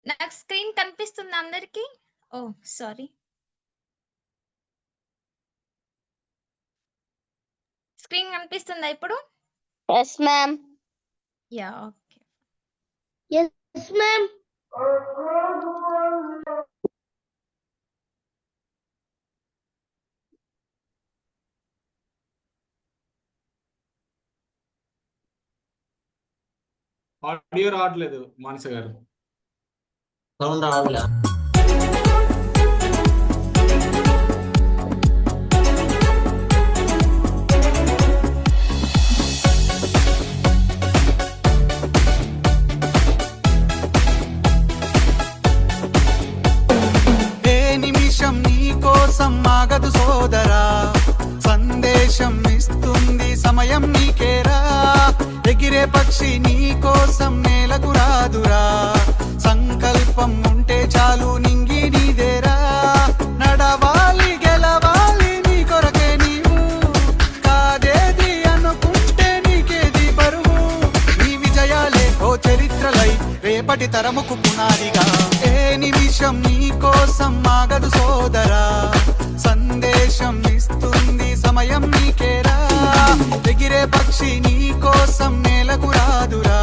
నాకు స్క్రీన్ కనిపిస్తుందా అందరికి? ఓహ్! సారీ. స్క్రీన్ కనిపిస్తుందా ఇప్పుడు? Yes ma'am. Yeah! Okay. Yes ma'am. Audio రావట్లేదు మానస గారు. సౌండ్ రావట్లే. ఆగదు సోదరా, సందేశం ఇస్తుంది సమయం నీకేరా. ఎగిరే పక్షి నీ కోసం నేలకు రాదురా, సంకల్పం ఉంటే చాలు నింగి నీదేరా. నడవాలి గెలవాలి నీ కొరకే నీవు, కాదేది అనుకుంటే నీకేది బరువు. నీ విజయాలే ఓ చరిత్రలై రేపటి తరముకు పునాదిగా. ఏ నిమిషం నీ కోసం ఆగదు సోదరా, సందేశం ఇస్తుంది సమయం నీకేరా. ఎగిరే పక్షి నీ కోసం నేలకు రాదురా,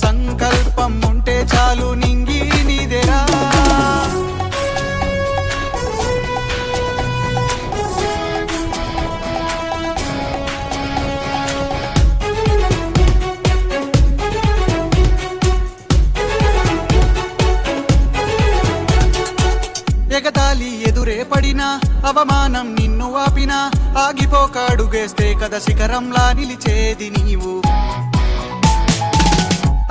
సంకల్పం ఉంటే చాలు నింగి నీదేరా. ఎగతాళి ఎదురే పడినా, అవమానం నిన్ను ఆపినా, ఆగిపోకాడుగేస్తే కదా శిఖరంలా నిలిచేది నీవు.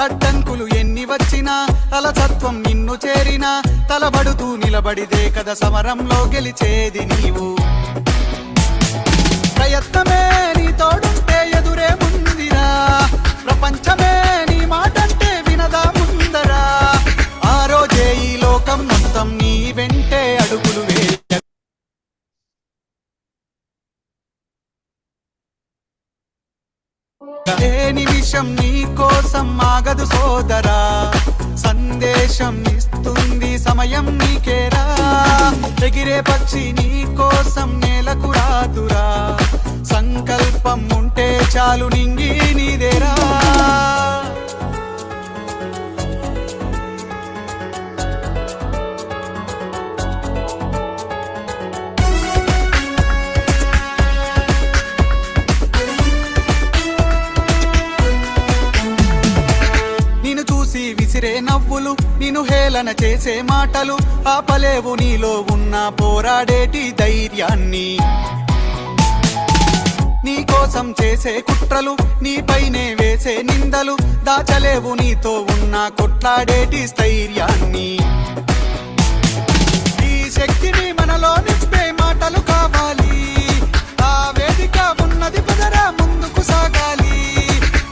అడ్డంకులు ఎన్ని వచ్చినా, అలసత్వం నిన్ను చేరినా, తలబడుతూ నిలబడిదే కదా సమరంలో గెలిచేది నీవు. ప్రయత్నమే నీ తోడుంటే ఎదురే ముందిరా, ప్రపంచమే నీ మాటంటే వినదా ముందరా. ఆ రోజే ఈ లోకం మొత్తం నీ వెంటే అడుగులు వేయ. ఏ నిమిషం నీ కోసం ఆగదు సోదరా, సందేశం ఇస్తుంది సమయం నీకేరా. ఎగిరే పక్షి నీ కోసం నేలకు రాదురా, సంకల్పం ఉంటే చాలు నింగి నీదేరా. విసిరే నవ్వులు, నిన్ను హేళన చేసే మాటలు, ఆపలేవు నీలో ఉన్న పోరాడేటి ధైర్యాన్ని. నీ కోసం చేసే కుట్రలు, నీపైనే వేసే నిందలు, దాచలేవు నీతో ఉన్న కొట్లాడేటి స్థైర్యాన్ని. ఈ శక్తిని మనలో నింపే మాటలు కావాలి, ఆ వేదిక ఉన్నది పదరా ముందుకు సాగాలి.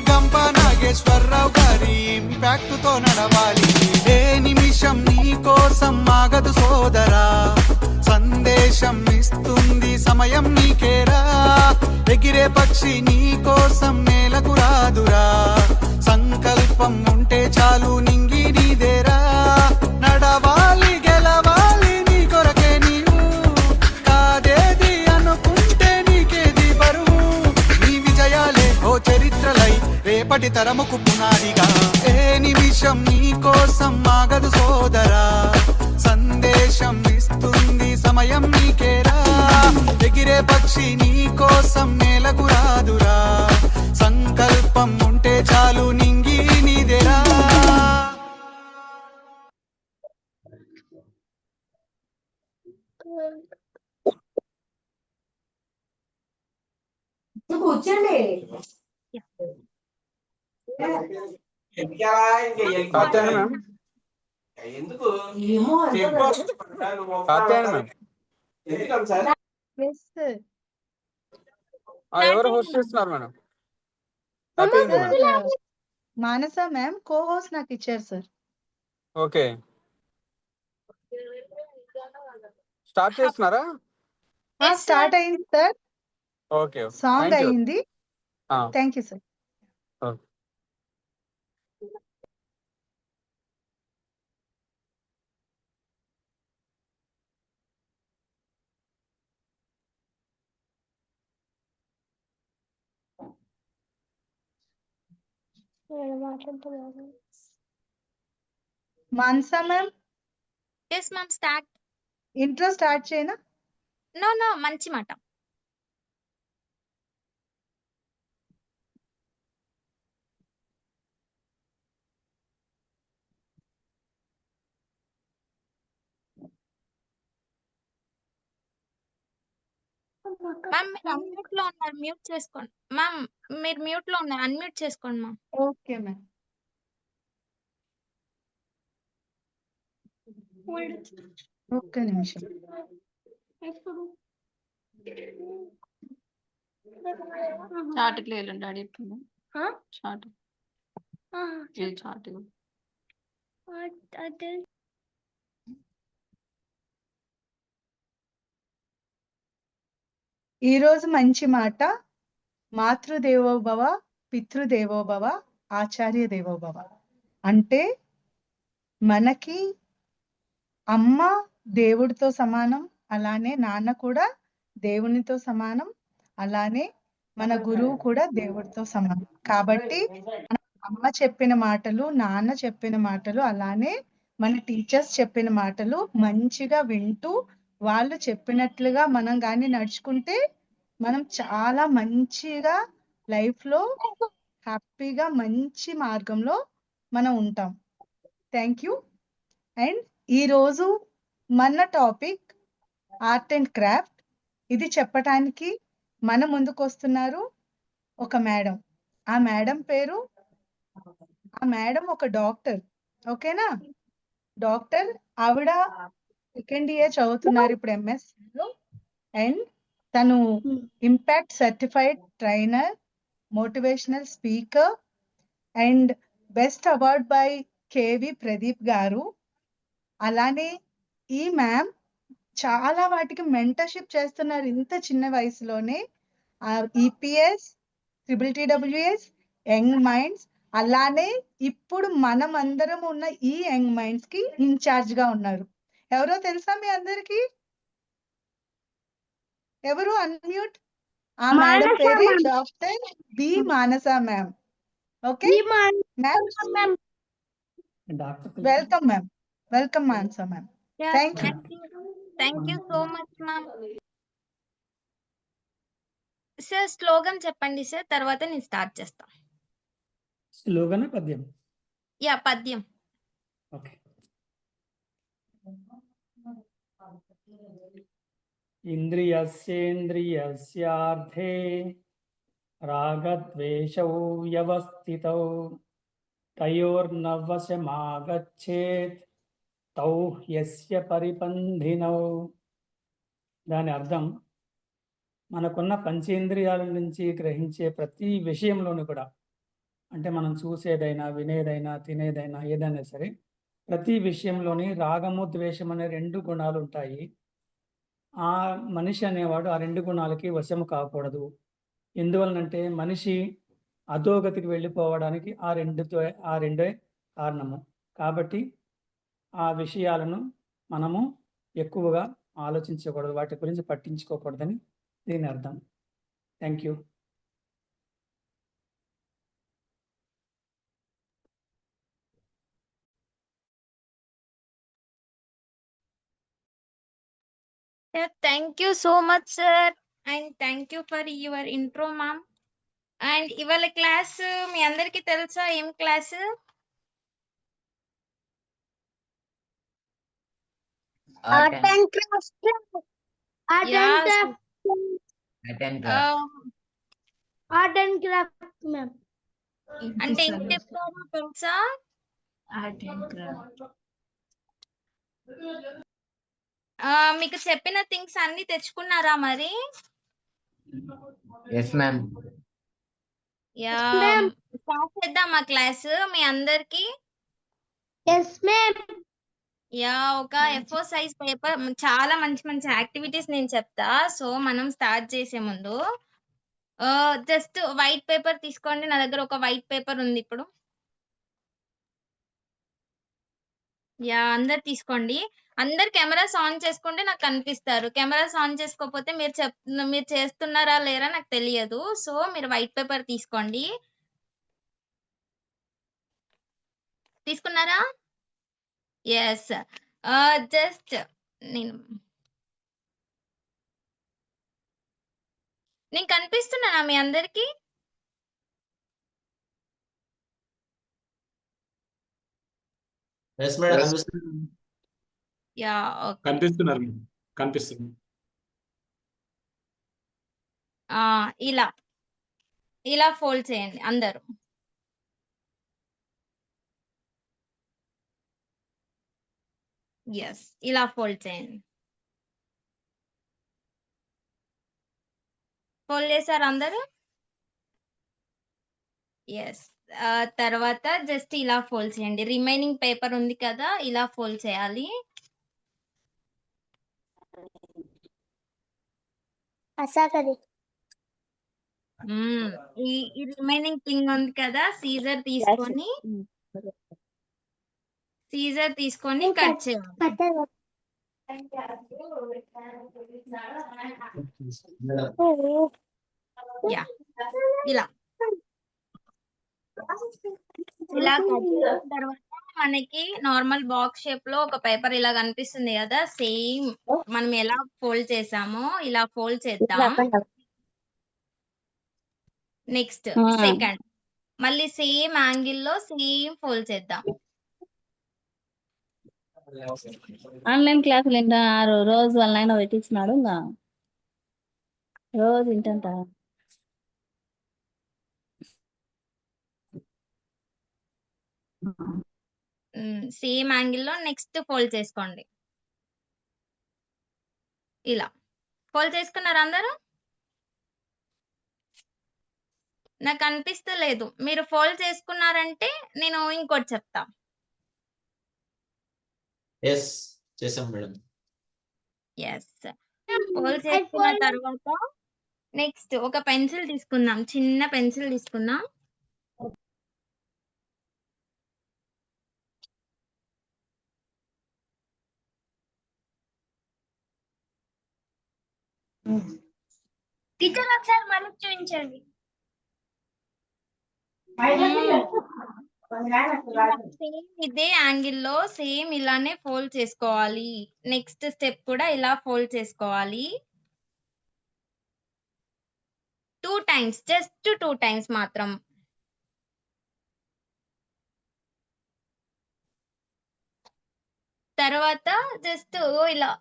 గంప నాగేశ్వరరావు గారి ఇంపాక్ట్ తో నడవాలి. ఏ నిమిషం నీ కోసం ఆగదు సోదరా, సందేశం ఇస్తుంది సమయం నీకేరా. ఎగిరే పక్షి నీ కోసం నేలకు రాదురా, సంకల్పం ఉంటే చాలు నింగి నీదేరా. నడవాలి గెలవాలి నీ కొరకే నీవు, కాదేది అనుకుంటే నీకేది బరువు. నీ విజయాలే ఓ చరిత్రలై రేపటి తరముకు పునాదిగా. ఏ నిమిషం నీ కోసం ఆగదు సోదరా, సందేశం ఇస్తుంది సమయం నీకేరా. ఎగిరే పక్షి నీ కోసం నేలకు రాదురా, సంకల్పం ఉంటే చాలు నింగి నీదేరా. కూర్చోండి. ఎవరు హోస్ట్ చేస్తున్నారు మేడం? మానస మ్యామ్ కో-హోస్ట్ నాకు ఇచ్చారు సార్. ఓకే, స్టార్ట్ చేస్తున్నారా? Yes, sir. స్టార్ట్ అయింది sir, okay, song thank you. అయింది. Thank you sir. Manasa ma'am Yes, ma'am. Start. Intro start చేయనా? No, మంచి మాట. మ్యామ్ మీరు అన్మ్యూట్ లో ఉన్నారు, మ్యూట్ చేసుకోండి. మ్యామ్ మీరు మ్యూట్ లో ఉన్నారు, అన్మ్యూట్ చేసుకోండి మ్యామ్. Okay ma'am. ఒక్క నిమిషం. చాటుకు లేదు డాడీ ఇప్పుడు చాటు ఇది చాటు ఈరోజు మంచి మాట, మాతృదేవోభవ, పితృదేవోభవ, ఆచార్య దేవోభవ. అంటే మనకి అమ్మ దేవుడితో సమానం, అలానే నాన్న కూడా దేవునితో సమానం, అలానే మన గురువు కూడా దేవుడితో సమానం. కాబట్టి అమ్మ చెప్పిన మాటలు, నాన్న చెప్పిన మాటలు, అలానే మన టీచర్స్ చెప్పిన మాటలు మంచిగా వింటూ వాళ్ళు చెప్పినట్లుగా మనం కానీ నడుచుకుంటే మనం చాలా మంచిగా లైఫ్ లో హ్యాపీగా మంచి మార్గంలో మనం ఉంటాం. Thank you. అండ్ ఈరోజు మన టాపిక్ ఆర్ట్ అండ్ క్రాఫ్ట్. ఇది చెప్పటానికి మన ముందుకు వస్తున్నారు ఒక మేడం. ఆ మేడం ఒక డాక్టర్. ఓకేనా? డాక్టర్. ఆవిడ సెకండ్ ఇయర్ చదువుతున్నారు ఇప్పుడు MS. అండ్ తను impact certified trainer, motivational speaker and best award by KV Pradeep గారు. అలానే ఈ మ్యామ్ చాలా వాటికి మెంటర్షిప్ చేస్తున్నారు ఇంత చిన్న వయసులోనే. EPS, TTWS, యంగ్ మైండ్స్, అలానే ఇప్పుడు మనం అందరం ఉన్న ఈ యంగ్ మైండ్స్ కి ఇన్ఛార్జ్ గా ఉన్నారు. ఎవరో తెలుసా మీ అందరికి? ఎవరు? అన్మ్యూట్. ఆ మేడం పేరే doctor B Manasa ma'am. Okay ma'am, welcome ma'am. Welcome Manasa ma'am. Thank you. Thank you so much ma'am. Sir slogan చెప్పండి సార్, తర్వాత నేను స్టార్ట్ చేస్తాను. స్లోగన్ పద్యం? యా, పద్యం. ఓకే. ఇంద్రియస్యేంద్రియస్యార్థే రాగద్వేషౌ వ్యవస్థితౌ తయోర్నవశమాగచ్చేత్ తౌ యస్య పరిపంధినౌ. దాని అర్థం, మనకున్న పంచేంద్రియాల నుంచి గ్రహించే ప్రతి విషయంలోనూ కూడా, అంటే మనం చూసేదైనా, వినేదైనా, తినేదైనా, ఏదైనా సరే ప్రతి విషయంలోని రాగము ద్వేషం అనే 2 గుణాలు ఉంటాయి. ఆ మనిషి అనేవాడు ఆ 2 గుణాలకి వశము కాకూడదు. ఎందువలనంటే మనిషి అధోగతికి వెళ్ళిపోవడానికి ఆ రెండే కారణము. కాబట్టి ఆ విషయాలను మనము ఎక్కువగా ఆలోచించకూడదు, వాటి గురించి పట్టించుకోకూడదని దీని అర్థం. Thank you. Thank you so much sir, and thank you for your intro ma'am. And ఇవాళ క్లాస్ మీ అందరికి తెలుసా? ఏం class? Art and craft. Art and craft. Art and craft ma'am. అంటే ఏం చెప్తారో తెలుసా? Art and craft. మీకు చెప్పిన థింగ్స్ అన్ని తెచ్చుకున్నారా మరి? Yes ma'am. యా, స్టార్ట్ చేద్దామా క్లాస్ మీ అందరికి? Yes, ma'am. ఒక A4 సైజ్ పేపర్ చాలా మంచి మంచి యాక్టివిటీస్ నేను చెప్తా. సో, మనం స్టార్ట్ చేసే ముందు జస్ట్ వైట్ పేపర్ తీసుకోండి. నా దగ్గర ఒక వైట్ పేపర్ ఉంది ఇప్పుడు. అందరు తీసుకోండి. అందరు కెమెరాస్ ఆన్ చేసుకుంటే నాకు కనిపిస్తారు. కెమెరాస్ ఆన్ చేసుకోకపోతే మీరు చేస్తున్నారా లేరా నాకు తెలియదు. సో, మీరు వైట్ పేపర్ తీసుకోండి. తీసుకున్నారా? యెస్. జస్ట్ నేను కనిపిస్తున్నానా మీ అందరికి? Yes madam Yes. కనిపిస్తుంది. ఓకే. కనిపిస్తున్నారు మేడం. కనిపిస్తుంది. ఇలా ఫోల్డ్ చేయండి అందరూ. ఇలా ఫోల్డ్ చేయండి. ఫోల్డ్ చేశారా అందరూ? తర్వాత జస్ట్ ఇలా ఫోల్డ్ చేయండి. రిమైనింగ్ పేపర్ ఉంది కదా, ఇలా ఫోల్డ్ చేయాలి. ఈ రిమైనింగ్ థింగ్ ఉంది కదా, సీజర్ తీసుకొని కట్ చేయాలి. ఇలా కట్ చేసిన తర్వాత మనకి నార్మల్ బాక్స్ షేప్ లో ఒక పేపర్ ఇలా కనిపిస్తుంది కదా, సేమ్ మనం ఎలా ఫోల్డ్ చేసామో ఇలా ఫోల్డ్ చేద్దాం. నెక్స్ట్ సెకండ్ మళ్ళీ సేమ్ యాంగిల్ లో సేమ్ ఫోల్డ్ చేద్దాం. ఆన్లైన్ క్లాసులు వింటున్నారు రోజు వాళ్ళ నాయన పెట్టించినాడు ఇంకా రోజు వింటుంట. సేమ్ యాంగిల్ లో నెక్స్ట్ ఫోల్డ్ చేసుకోండి. ఇలా ఫోల్డ్ చేసుకున్నారు అందరూ? నాకు అనిపిస్తలేదు. మీరు ఫోల్డ్ చేసుకున్నారంటే నేను ఇంకోటి చెప్తా. ఎస్ చేసాం మేడం. ఫోల్డ్ చేసుకున్న తర్వాత నెక్స్ట్ ఒక పెన్సిల్ తీసుకుందాం. చిన్న పెన్సిల్ తీసుకుందాం. టీచర్ ఒకసారి మళ్ళీ చూపించండి. సేమ్ ఇదే యాంగిల్ లో సేమ్ ఇలానే ఫోల్డ్ చేసుకోవాలి. నెక్స్ట్ స్టెప్ కూడా ఇలా ఫోల్డ్ చేసుకోవాలి. 2 టైమ్స్, జస్ట్ 2 టైమ్స్ మాత్రం. తర్వాత జస్ట్ ఇలా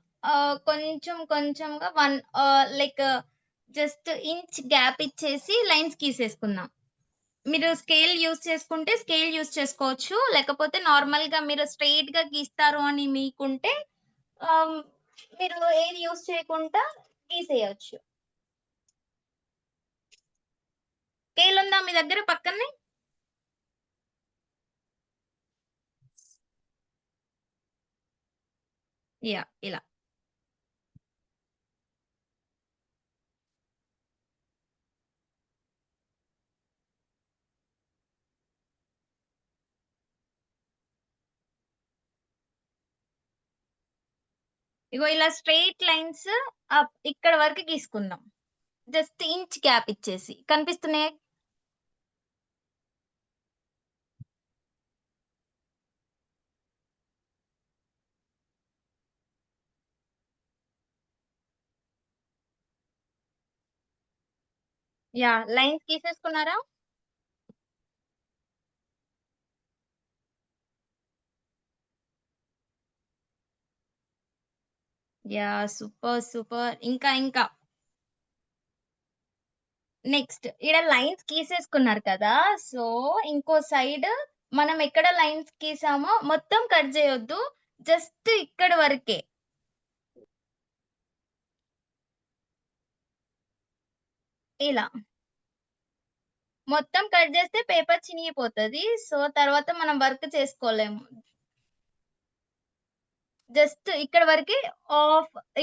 కొంచెం కొంచెంగా లైక్ జస్ట్ ఇంచ్ గ్యాప్ ఇచ్చేసి లైన్స్ గీసేసుకుందాం. మీరు స్కేల్ యూజ్ చేసుకుంటే స్కేల్ యూజ్ చేసుకోవచ్చు. లేకపోతే నార్మల్ గా మీరు స్ట్రెయిట్ గా గీస్తారు అని మీకుంటే మీరు ఏది యూజ్ చేయకుండా గీసేయచ్చు. స్కేల్ ఉందా మీ దగ్గర పక్కనే? ఇలా ఇగో ఇలా స్ట్రెయిట్ లైన్స్ ఇక్కడ వరకు గీసుకుందాం. జస్ట్ ఇంచ్ గ్యాప్ ఇచ్చేసి. కనిపిస్తున్నాయి? లైన్స్ గీసేసుకున్నారా? సూపర్. ఇంకా నెక్స్ట్ ఈడ లైన్స్ గీసేసుకున్నారు కదా, సో ఇంకో సైడ్ మనం ఎక్కడ లైన్స్ గీసామో మొత్తం కట్ చేయొద్దు, జస్ట్ ఇక్కడ వరకే. ఇలా మొత్తం కట్ చేస్తే పేపర్ చినిగిపోతది. సో, తర్వాత మనం వర్క్ చేసుకోలేము. జస్ట్ ఇక్కడ వరకే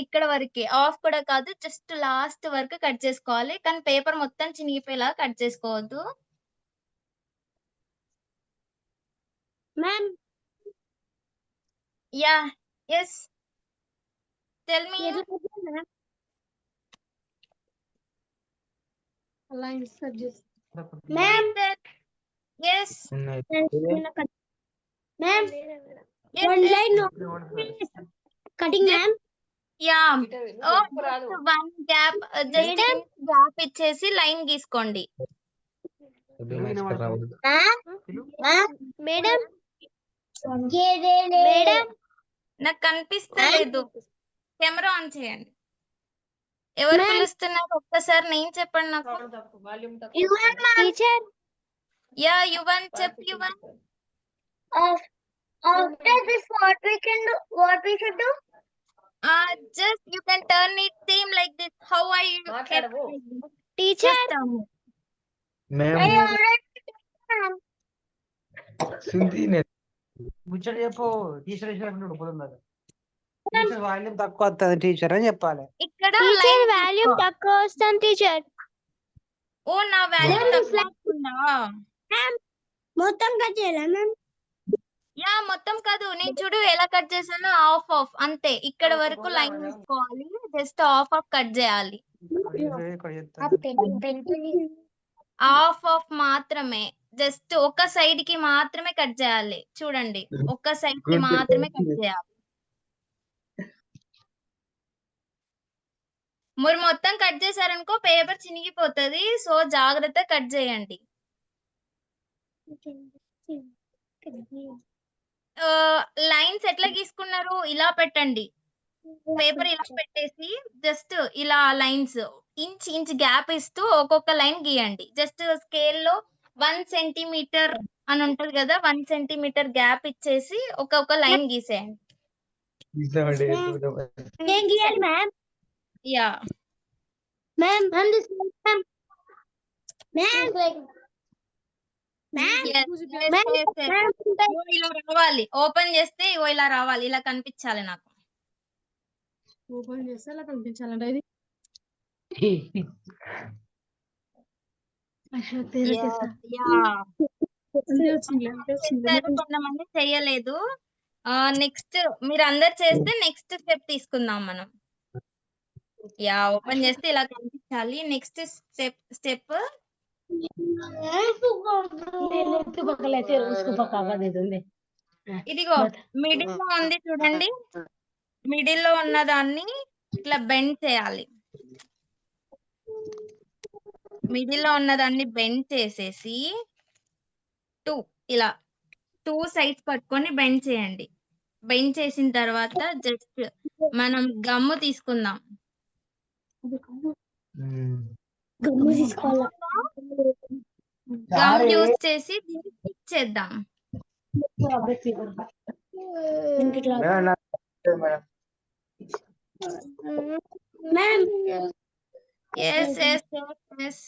ఇక్కడ వరకే. ఆఫ్ కూడా కాదు. జస్ట్ లాస్ట్ వరకు కట్ చేసుకోవాలి. కానీ పేపర్ మొత్తం చినిగిపోయేలాగా కట్ చేసుకోవద్దు. Ma'am yeah! Yes. Tell me. ఎట్లా కుట్టాలి మ్యామ్? అలా ఇన్సర్ట్ చేసి ma'am yes. Ma'am Yes, one yes. Line cutting ma'am. Yeah! just one gap just gap ఇచ్చేసి లైన్ గీసుకోండి. మేడం మేడం నాకు కనిపిస్తలేదు. కెమెరా ఆన్ చేయండి. ఎవరు Ma'am. పిలుస్తున్నారు? ఒక్కసారి నేమ్ చెప్పండి నాకు. Teacher yeah! యువన్ చెప్పు Yuvan. after this what we can do, what we should do? Just you can turn it same like this. How are you kept? Teacher Just tell me. I already ma'am. ముచ్చట చెప్పు teacher ఇచ్చినప్పుడు పొందాలి teacher volume తక్కువ వస్తుంది teacher అని చెప్పాలి. ఇక్కడ teacher line volume తీసుకో. తక్కువ వస్తుంది టీచర్. ఓ నా వాల్యూమ్ Ma'am, తక్కువ వస్తుందా? మొత్తం కట్ చేయాలా మ్యామ్? యా మొత్తం కాదు. నేను చూడు ఎలా కట్ చేశానో ఆఫ్ అంతే. ఇక్కడ వరకు లైన్ తీసుకోవాలి. జస్ట్ ఆఫ్ కట్ చేయాలి. ఇక్కడ చెప్తాను. ఆఫ్ మాత్రమే. జస్ట్ ఒక సైడ్ కి మాత్రమే కట్ చేయాలి. చూడండి ఒక సైడ్ కి మాత్రమే కట్ చేయాలి. మీరు మొత్తం కట్ చేశారనుకో పేపర్ చినిగిపోతది. సో జాగ్రత్త కట్ చేయండి. లైన్స్ ఎట్లా గీసుకున్నారు? ఇలా పెట్టండి. పేపర్ ఇలా పెట్టేసి జస్ట్ ఇలా లైన్స్ ఇంచ్ గ్యాప్ ఇస్తూ ఒక్కొక్క లైన్ గీయండి. జస్ట్ స్కేల్ లో 1 సెంటీమీటర్ అని ఉంటది కదా, 1 సెంటీమీటర్ గ్యాప్ ఇచ్చేసి ఒక్కొక్క లైన్ గీసేయండి. నేను గీయాలి ma'am. Yeah ma'am this ma'am ma'am Yes, yes, yes, yes. ఇగో ఇలా రావాలి. ఓపెన్ చేస్తే ఇగో ఇలా రావాలి. ఇలా కనిపించాలి నాకు. ఓపెన్ చేస్తే అలా కనిపించాలంట ఇది. కొంతమంది చెయ్యలేదు. నెక్స్ట్ మీరు అందరు చేస్తే నెక్స్ట్ స్టెప్ తీసుకుందాం మనం. యా ఓపెన్ చేస్తే ఇలా కనిపించాలి. నెక్స్ట్ స్టెప్ ఇదిగో మిడిల్ లో ఉంది చూడండి. మిడిల్ లో ఉన్న దాన్ని ఇట్లా బెండ్ చేయాలి. మిడిల్ లో ఉన్న దాన్ని బెండ్ చేసేసి ఇలా 2 సైడ్స్ పట్టుకొని బెండ్ చేయండి. బెండ్ చేసిన తర్వాత జస్ట్ మనం గమ్ము తీసుకుందాం. గమ్ము తీసుకోవాలా? గమ్ యూస్ చేసి దీన్ని స్టిక్ చేద్దాం. ఎస్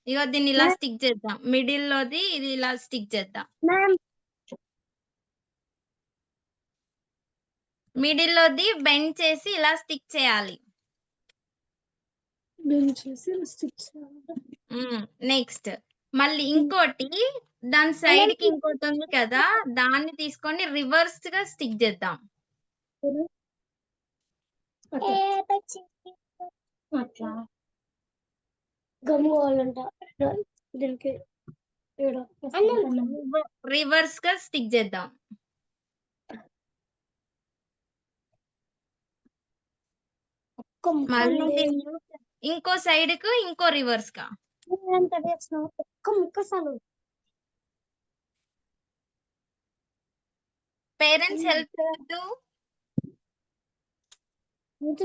ఇగో దీన్ని ఇలా స్టిక్ చేద్దాం. మిడిల్ లోది ఇది ఇలా స్టిక్ చేద్దాం. మిడిల్ లోది బెండ్ చేసి ఇలా స్టిక్ చేయాలి. నెక్స్ట్ మళ్ళీ ఇంకోటి దాని సైడ్ కి ఇంకోటి ఉంది కదా, దాన్ని తీసుకొని రివర్స్ గా స్టిక్ చేద్దాం. అట్లా గమ్ము కావాలంట దీనికి రివర్స్ గా స్టిక్ చేద్దాం. మళ్ళీ దీన్ని ఇంకో సైడ్ కు ఇంకో రివర్స్ గా. పేరెంట్స్ హెల్ప్ చేయొద్దు.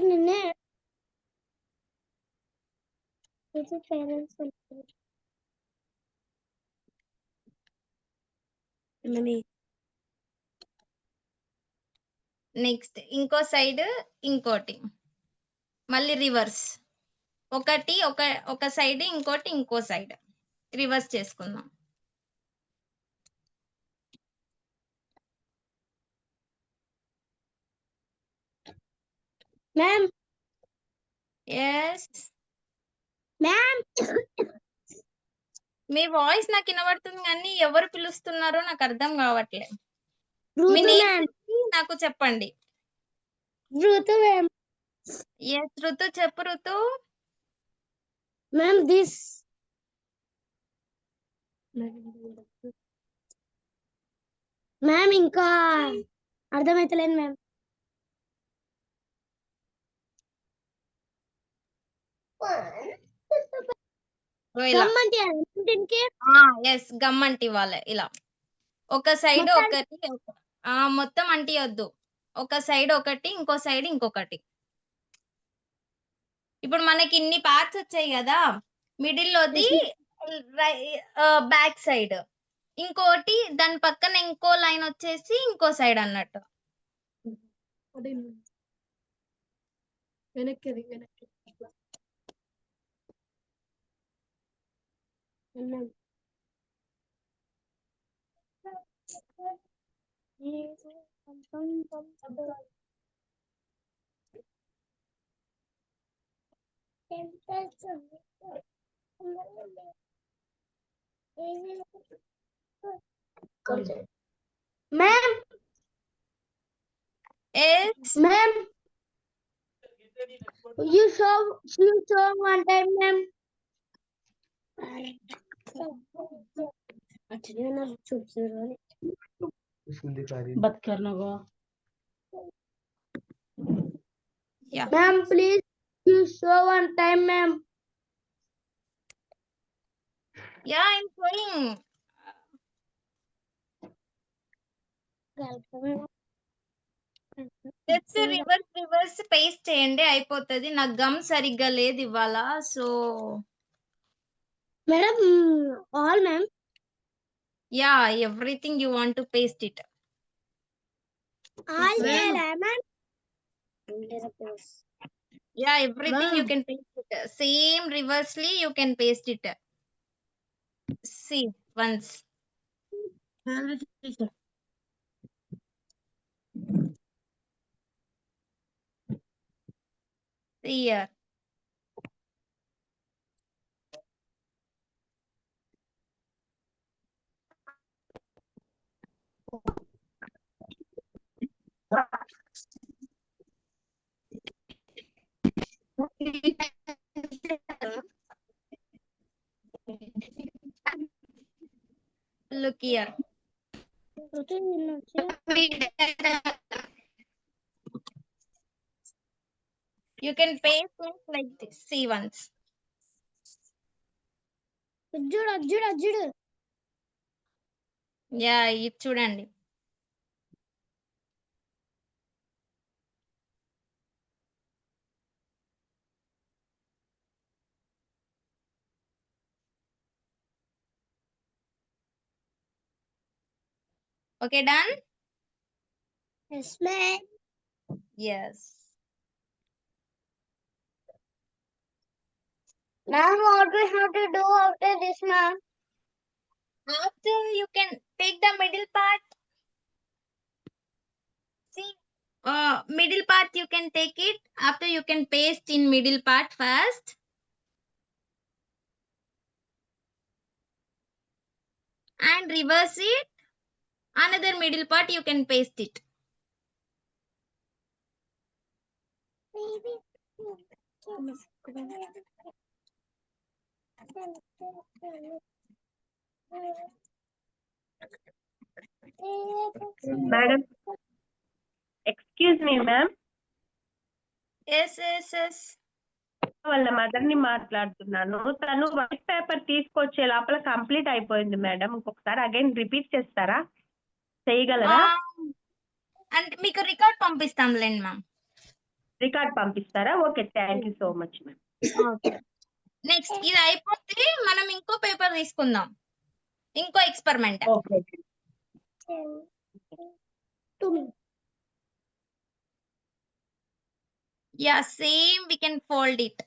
నిన్నే పేరెంట్స్ నెక్స్ట్ ఇంకో సైడ్ ఇంకోటి మళ్ళీ రివర్స్. ఒకటి ఒక సైడ్ ఇంకోటి ఇంకో సైడ్. రివర్స్ చేసుకుందాం. Ma'am yes. మ్యామ్ మీ వాయిస్ నాకు వినబడుతుంది కానీ ఎవరు పిలుస్తున్నారో నాకు అర్థం కావట్లే. మీ ఋతు నేమ్ మ్యామ్ చెప్పి నాకు చెప్పండి. ఋతు మ్యామ్ యెస్ ఋతు, చెప్పు ఋతు. మ్యామ్ దిస్ మ్యామ్ ఇంకా అర్థమైతలేదు మ్యామ్. ఇలా గమ్మంటే దీనికి ఎస్ గమ్ అంటి వాళ్ళే ఇలా ఒక సైడ్ మొత్తానికి ఒకటి మొత్తం అంటియొద్దు. ఒక సైడ్ ఒకటి, ఇంకో సైడ్ ఇంకొకటి. ఇప్పుడు మనకి ఇన్ని పార్ట్స్ వచ్చాయి కదా, మిడిల్ లోది బ్యాక్ సైడ్, ఇంకోటి దాని పక్కన ఇంకో లైన్ వచ్చేసి ఇంకో సైడ్ అన్నట్టు. వెనక్కి ma'am yes ma'am you show one time ma'am. बंद करना को Yeah. Ma'am, please you show one time ma'am. Yeah, I'm showing. Just reverse paste చేయండి అయిపోతది. నాకు గమ్ సరిగ్గా లేదు ఇవాళ, so Madam, all ma'am. Yeah everything you want to paste it. All Ma'am. ma'am. Yeah, everything you Ma'am. can paste it. Same reversely you can paste it. See once. See here. Look here. You can paste it like this. See once. Ajjudu. Yeah, ఇది చూడండి. Okay, done? Yes ma'am. Yes. Ma'am, what we have to do after this ma'am? After you can take the middle part. See, middle part you can take it. After you can paste in middle part first. And reverse it. Another middle part you can paste it. Madam excuse me ma'am, Yes. వాళ్ళ mother ని మాట్లాడుతున్నాను. తను white paper తీసుకొచ్చే లోపల complete అయిపోయింది madam. ఇంకొకసారి again repeat చేస్తారా, చేయగలరా? అంటే మీకు రికార్డ్ పంపిస్తాంలేండి మ్యామ్. రికార్డ్ పంపిస్తారా? Okay, thank you so much ma'am. Next ఇది అయిపోతే మనం ఇంకో పేపర్ తీసుకుందాం, ఇంకో experiment. Okay. Yeah, same we can fold it.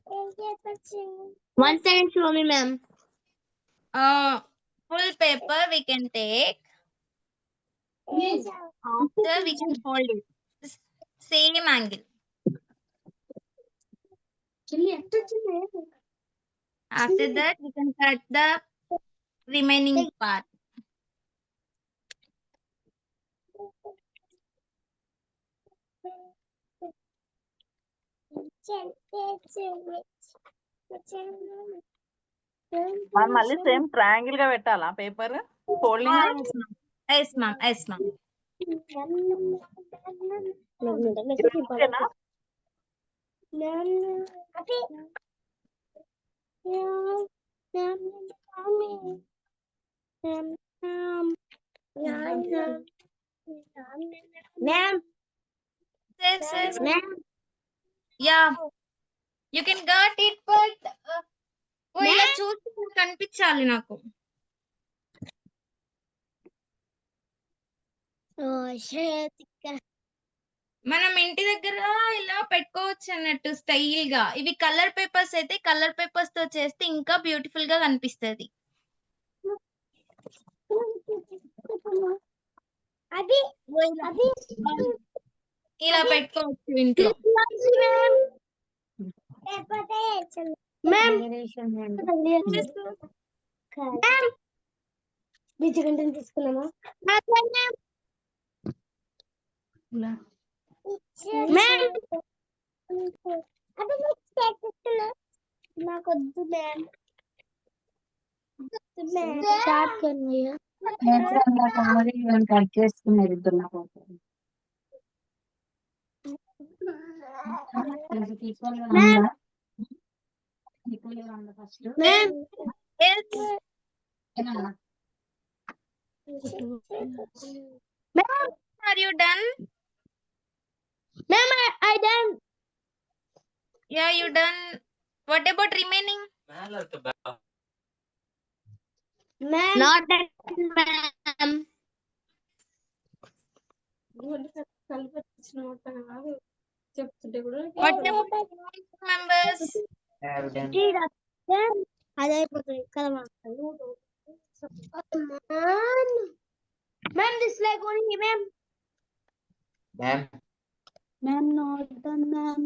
1 second, show me, ma'am. Full paper we can take. After we can fold it. Same angle. After that we can cut the remaining part. మనం మళ్ళీ same triangle గా పెట్టాలా paper folding Yes, ma'am. Yes, ma'am. Ma'am, Yes, yes. ma'am, Yeah. You can got it, but ఇలా Ma'am. చూసి కనిపించాలి నాకు. oh shit. మనం ఇంటి దగ్గర ఇలా పెట్టుకోవచ్చు అన్నట్టు స్టైల్ గా. ఇవి కలర్ పేపర్స్ అయితే కలర్ పేపర్స్ తో చేస్తే ఇంకా బ్యూటిఫుల్ గా కనిపిస్తది. అది అది ఇలా పెట్టుకోవచ్చు ఇంట్లో. మ్యామ్ తీసుకున్నామా నాకొద్దు మ్యామ్ కట్ చేసుకున్నారు ఇద్దరు నాకు first Are you done? Ma'am, I done. Yeah, you done. What about remaining? Ma'am. Not done, ma'am. What about members? అదే అయిపోతుంది కదా ma'am this like only ma'am ma'am not done ma'am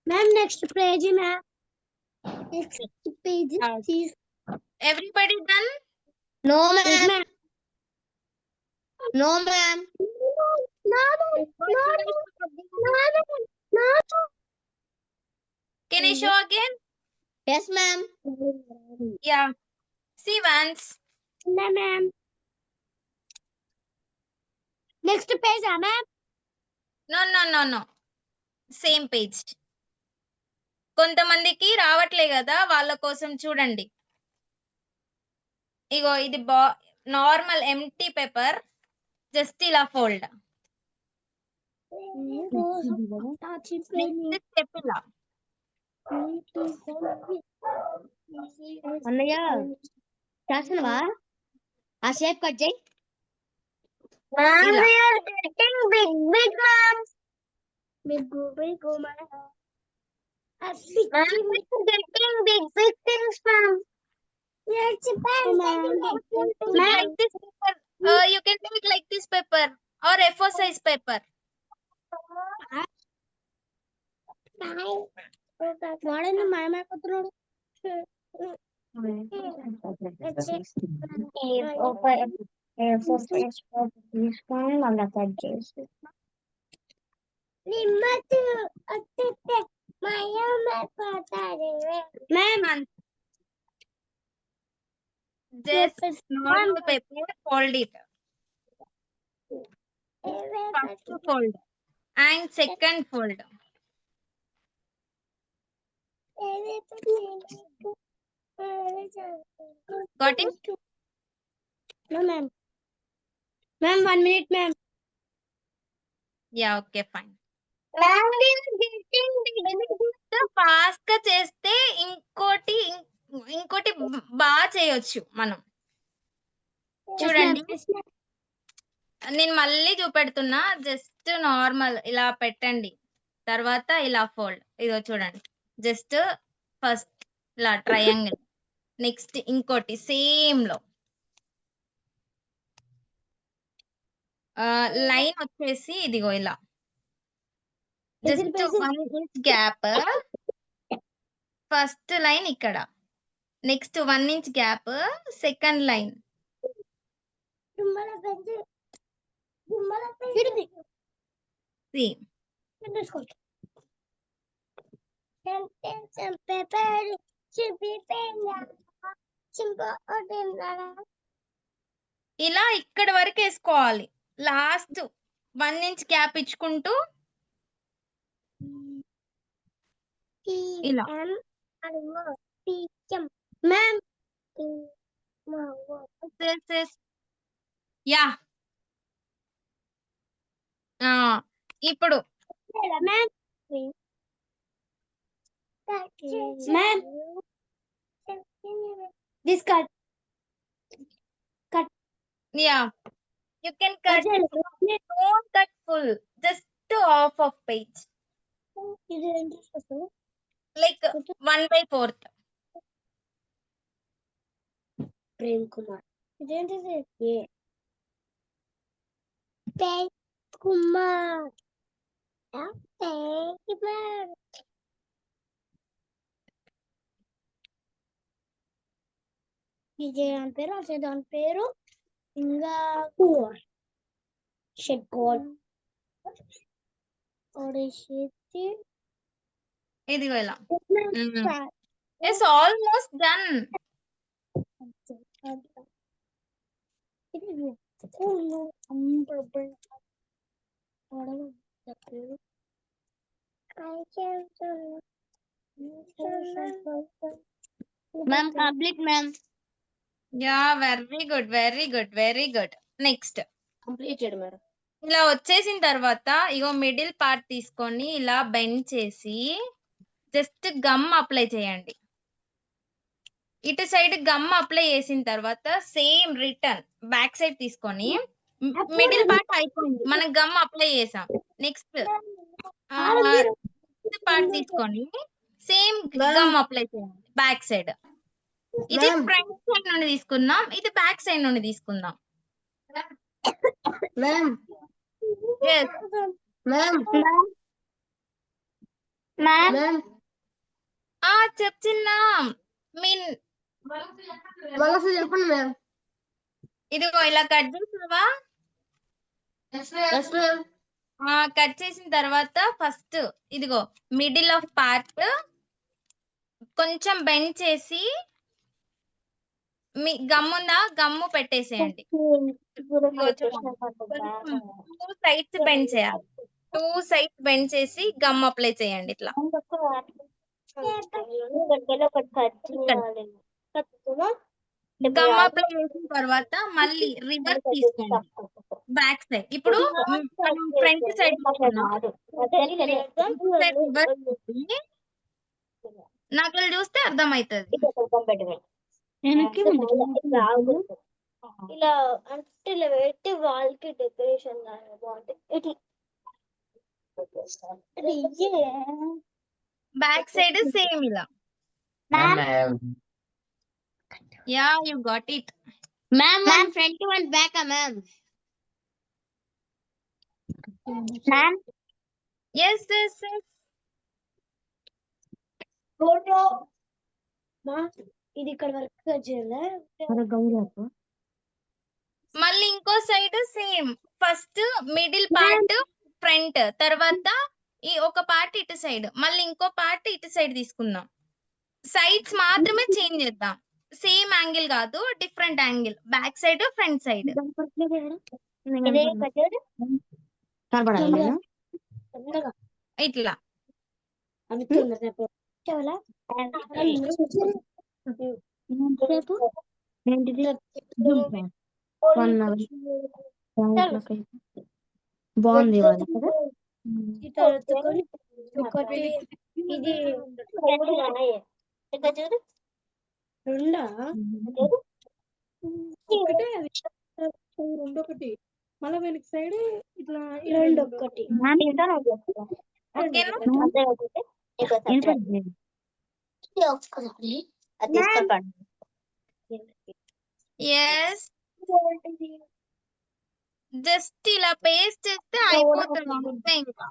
Ma'am, next page, ma'am. Next page, please. Everybody done? No, ma'am. No, ma'am. No, no. Can you show again? Yes, ma'am. Yeah. See once. No, ma'am. Next page, ma'am. No. Same page. కొంతమందికి రావట్లే కదా, వాళ్ళ కోసం చూడండి. ఇగో ఇది normal empty paper, just ఇలా fold. అన్నయ్య చేస్తున్నావా ఆ షేప్ కట్ చేయి You can take like this paper or A4 size paper. వాడని మాయమైపోతున్నాడు తీసుకొని మళ్ళీ కట్ చేసి Just normal paper, fold it. First fold and second fold. Got it? No, ma'am. Ma'am, 1 minute, ma'am. Yeah, okay, fine. Ma'am, fast గా చేస్తే ఇంకోటి బాగా చేయొచ్చు మనం. చూడండి, నేను మళ్ళీ చూపెడుతున్నా. జస్ట్ నార్మల్ ఇలా పెట్టండి, తర్వాత ఇలా ఫోల్డ్. ఇదో చూడండి, జస్ట్ ఫస్ట్ ఇలా ట్రయాంగిల్, నెక్స్ట్ ఇంకోటి సేమ్ లో లైన్ వచ్చేసి ఇదిగో ఇలా just 1 inch gap. First line ఇక్కడ, next 1 inch gap, second line. ఇలా ఇక్కడ వరకు వేసుకోవాలి. లాస్ట్ 1 ఇంచ్ గ్యాప్ ఇచ్చుకుంటూ ఇలా. Ma'am. యా, ఇప్పుడు Ma'am. Ma'am. This cut. Yeah, you can cut. Don't cut full, just half of page, like 1/4. Prem Kumar. Idenటిది? Prem Kumar. Prem Kumar. Vijay అని పేరు, అసలు దాని పేరు ఇంకా షెడ్ కోడ్ ఇదిగో ఇలా. It's almost done. Ma'am complete ma'am. Yeah, very good, very good, very good. Next completed madam. ఇలా వచ్చేసిన తర్వాత ఇగో మిడిల్ పార్ట్ తీసుకొని ఇలా బెండ్ చేసి జస్ట్ గమ్ అప్లై చేయండి. ఇటు సైడ్ గమ్ అప్లై చేసిన తర్వాత సేమ్ రిటర్న్ బ్యాక్ సైడ్ తీసుకొని, మిడిల్ పార్ట్ అయిపోయింది, మనం గమ్ అప్లై చేసాం. నెక్స్ట్ పార్ట్ తీసుకొని సేమ్ గమ్ అప్లై చేయండి బ్యాక్ సైడ్. ఇది ఫ్రంట్ సైడ్ నుండి తీసుకుందాం, ఇది బ్యాక్ సైడ్ నుండి తీసుకుందాం. మ్యామ్. Yes. మ్యామ్. మ్యామ్. చెప్తున్నా. మీన్ చెప్పండి మ్యామ్. ఇదిగో ఇలా కట్ చేసావా? కట్ చేసిన తర్వాత ఫస్ట్ ఇదిగో మిడిల్ ఆఫ్ పార్ట్ కొంచెం బెండ్ చేసి మీ గమ్ముందా, గమ్ము పెట్టేసేయండి. 2 సైడ్స్ బెండ్ చేయాలి. 2 సైడ్స్ బెండ్ చేసి గమ్ అప్లై చేయండి ఇట్లా. గమ్ అప్లై చేసిన తర్వాత మళ్ళీ రివర్స్ తీసుకోండి బ్యాక్ సైడ్. ఇప్పుడు మనం ఫ్రంట్ సైడ్ నాకు చూస్తే అర్థమవుతుంది. ఇలా అంటే ఇలా పెట్టి వాల్ కి డెకరేషన్ బాగుంటుంది. బ్యాక్ సైడ్ సేమ్ ఇలా. Yeah, you got it. Ma'am front one back ma'am. Ma'am. yes. Photo ఇది ఇక్కడ వరకు చేయాలి. మళ్ళీ ఇంకో side same. First middle part front, తర్వాత ఈ ఒక పార్ట్ ఇటు సైడ్, మళ్ళీ ఇంకో పార్ట్ ఇటు సైడ్ తీసుకుందాం. సైడ్స్ మాత్రమే చేంజ్ చేద్దాం, సేమ్ యాంగిల్ కాదు, different angle. Back side, front side. ఇట్లా బాగుంది వాళ్ళ కదా. ఇది రెండొకటి మళ్ళీ వెనక సైడ్ ఇట్లా రెండొకటి ఎస్ జస్ట్ ఇలా పేస్ట్ చేస్తే అయిపోతుంది అంతే ఇంకా.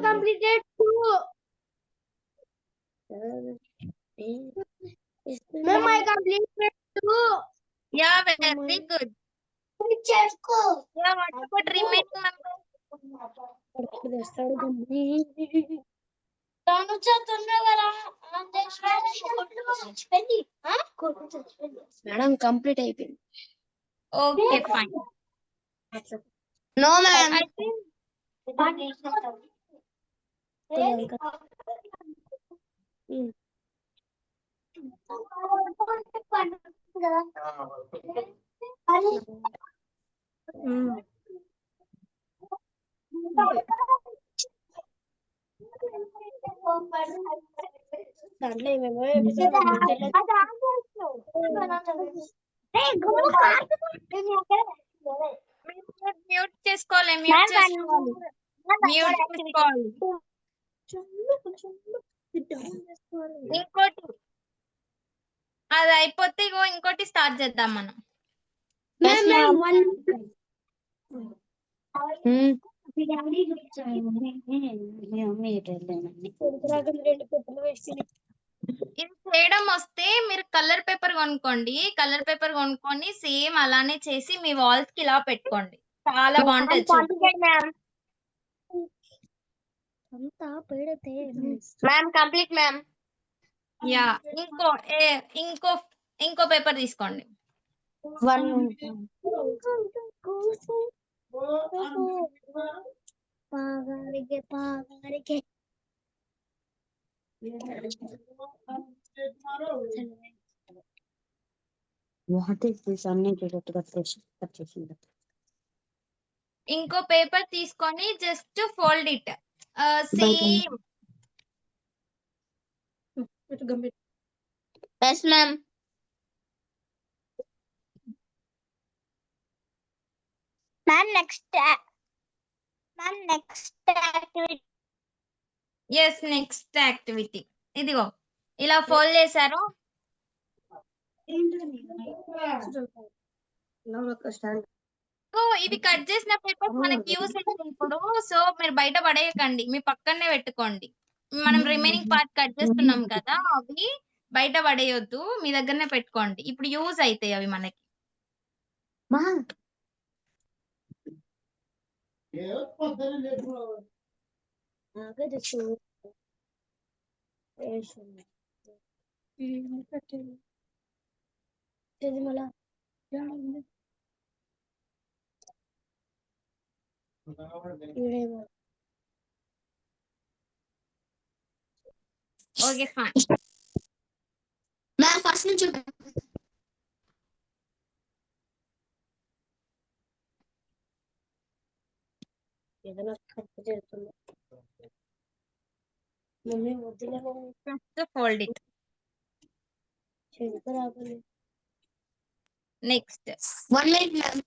completed Ma'am, I completed two. Yeah very good. Yeah what about remaining members? Madam complete అయిపోయింది. Okay fine. నో మ్యామ్ అయితే దాంట్లో ఏమేమో మ్యూట్ చేసుకోవాలి, మ్యూట్ చేసుకోవాలి, మ్యూట్ చేసుకోవాలి. ఇంకోటి అది అయిపోతే ఇగో ఇంకోటి స్టార్ట్ చేద్దాం మనం. ఇది చేయడం వస్తే మీరు కలర్ పేపర్ కొనుక్కోండి. కలర్ పేపర్ కొనుక్కొని సేమ్ అలానే చేసి మీ వాల్స్ కి ఇలా పెట్టుకోండి. చాలా బాగుంటది. Ma'am complete ma'am. యా ఇంకో పేపర్ తీసుకోండి. ఇంకో పేపర్ తీసుకొని just fold it same. Yes ma'am. Ma'am next activity. Yes next activity ఇదిగో ఇలా ఫోల్డ్ చేశారు. ఇవి కట్ చేసిన పేపర్స్ మనకి యూస్ అవుతుంది ఇప్పుడు. సో మీరు బయట పడేయకండి, మీ పక్కనే పెట్టుకోండి. మనం రిమైనింగ్ పార్ట్ కట్ చేస్తున్నాం కదా, అవి బయట పడేయొద్దు, మీ దగ్గరనే పెట్టుకోండి. ఇప్పుడు యూజ్ అవుతాయి అవి మనకి. Okay fine. మ్యామ్ ఫస్ట్ నుంచి ఏదైనా కట్ చేస్తుంది. మమ్మీ వద్దులే just fold it. Next 1 minute ma'am.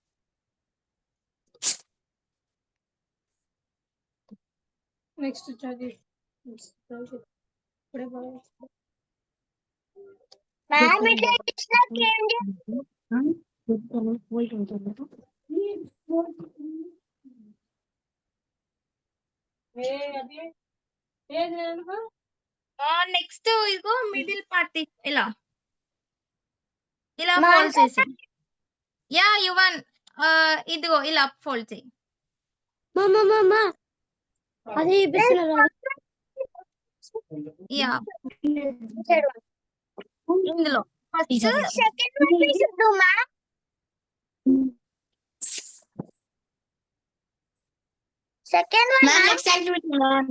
Next చదివి ఇప్పుడే మ్యామ్ ఇట్లా ఇచ్చినాక ఏం నెక్స్ట్ ఇదిగో మిడిల్ పార్ట్ ఇలా ఫోల్డ్ చేసి యా యువన్ ఇదిగో ఇలా ఫోల్డ్ చేయి. అది యా ఇందులో first Second one we should do, ma'am. Second one, ma'am. Next activity, ma'am.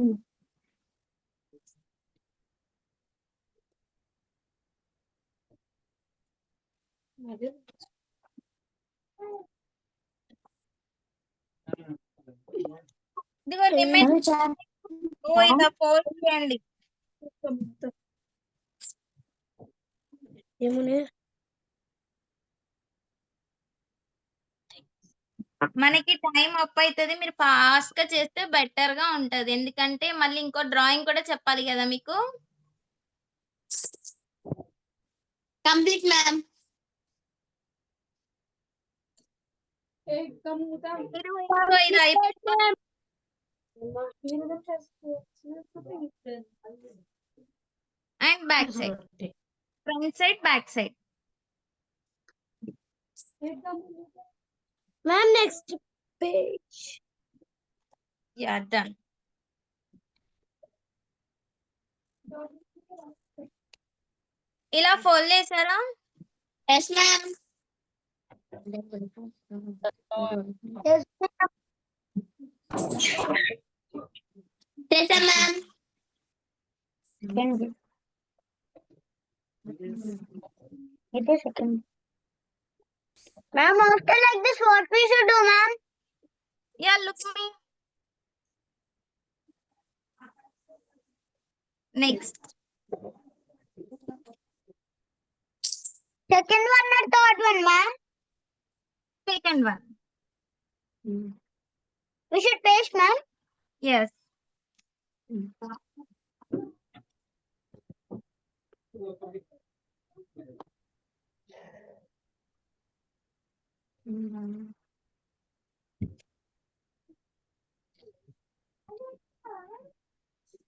ఇదిగో రిమైండ్ ఇలా ఫోల్డ్ చేయండి. మనకి టైం అప్ అవుతుంది. మీరు ఫాస్ట్ గా చేస్తే బెటర్ గా ఉంటది. ఎందుకంటే మళ్ళీ ఇంకో డ్రాయింగ్ కూడా చెప్పాలి కదా మీకు. Complete, ma'am. మీరు ఇంకో ఇది అయిపోయింది. And back side, front side, back side. Ma'am, next page. Yeah done. ఇలా ఫోల్డ్ చేశారా? Yes, ma'am. Yes, ma'am. Yes, ma'am. It is second. Ma'am, after like this, what we should do, ma'am? Yeah look me. Next Second one or third one, ma'am? Second one. We should paste, ma'am. Yes.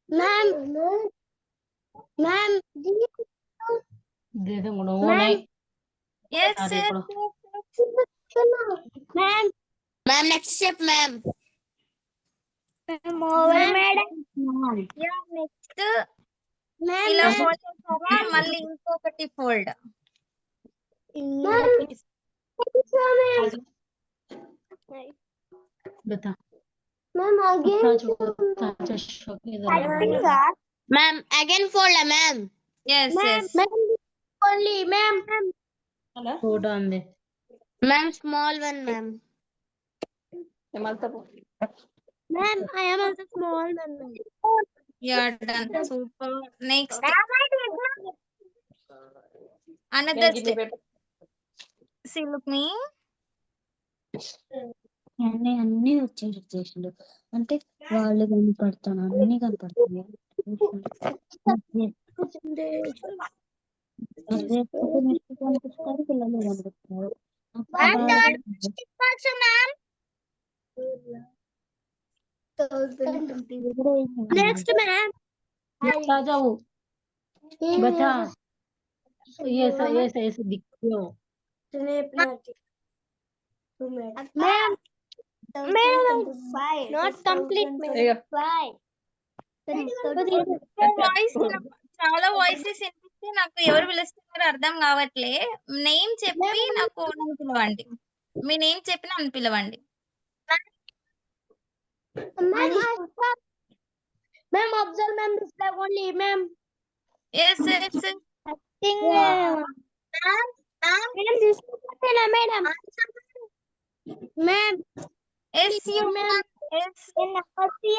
Ma'am. Ma'am. Ma'am. Yes, yes, Ma'am. Ma'am, next step, ma'am. Ma'am, over, madam. Yeah next Ma'am, ఇలా ma'am. Fold చేస్తారా? మళ్ళీ ఇంకొకటి fold. Ma'am, again. Ma'am, again fold, ma'am. Yes yes. Ma'am, only, ma'am. Ma'am, small one, ma'am. Ma'am, I am also small one, ma'am. Yeah done. Super. Next another step. See look me. అన్ని వచ్చేసిండు అంటే వాళ్ళు కనపడతాను అన్ని కనపడుతున్నాయి. కనిపిస్తారు పిల్లలు కనిపిస్తారు. Ma'am. Next, ma'am. जाओ बता ये दिखो Ma'am. Ma'am. Not complete, ma'am. Five. Voice చాలా వాయిసెస్ వినిపిస్తే నాకు ఎవరు పిలుస్తున్నారో అర్థం కావట్లే. నేమ్ చెప్పి నాకు నన్ను పిలవండి. మీ నేమ్ చెప్పి నన్ను పిలవండి. Ma'am, observe, ma'am, this flag only, ma'am. Yes yes. Ma'am, this is madam. Ma'am, yes you ma'am. Yes. Namaste.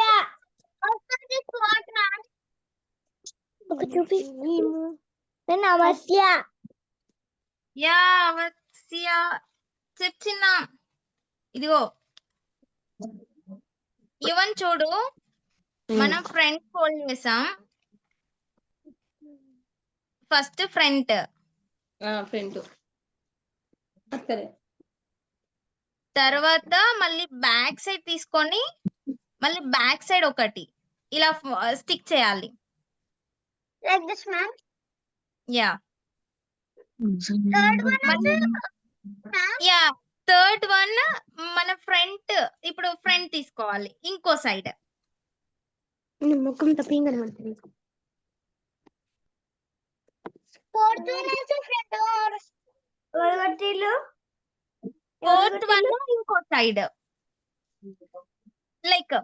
Also, this what, ma'am? Namaste. Yeah వత్స్య చిన్న ఇదిగో ఇవన్ చూడు. మనం ఫ్రంట్ ఫోల్డ్ చేసాం. ఫస్ట్ ఫ్రంట్, తర్వాత మళ్ళీ బ్యాక్ సైడ్ తీసుకొని మళ్ళీ బ్యాక్ సైడ్ ఒకటి ఇలా స్టిక్ చేయాలి. Like this, ma'am. Yeah Third one, ma'am. Yeah third one మన ఫ్రంట్. ఇప్పుడు ఫ్రంట్ తీసుకోవాలి ఇంకో సైడ్. ముఖం తప్పింగ్ కనబడుతుంది. fourth one also front or fourth one ఇంకో side, like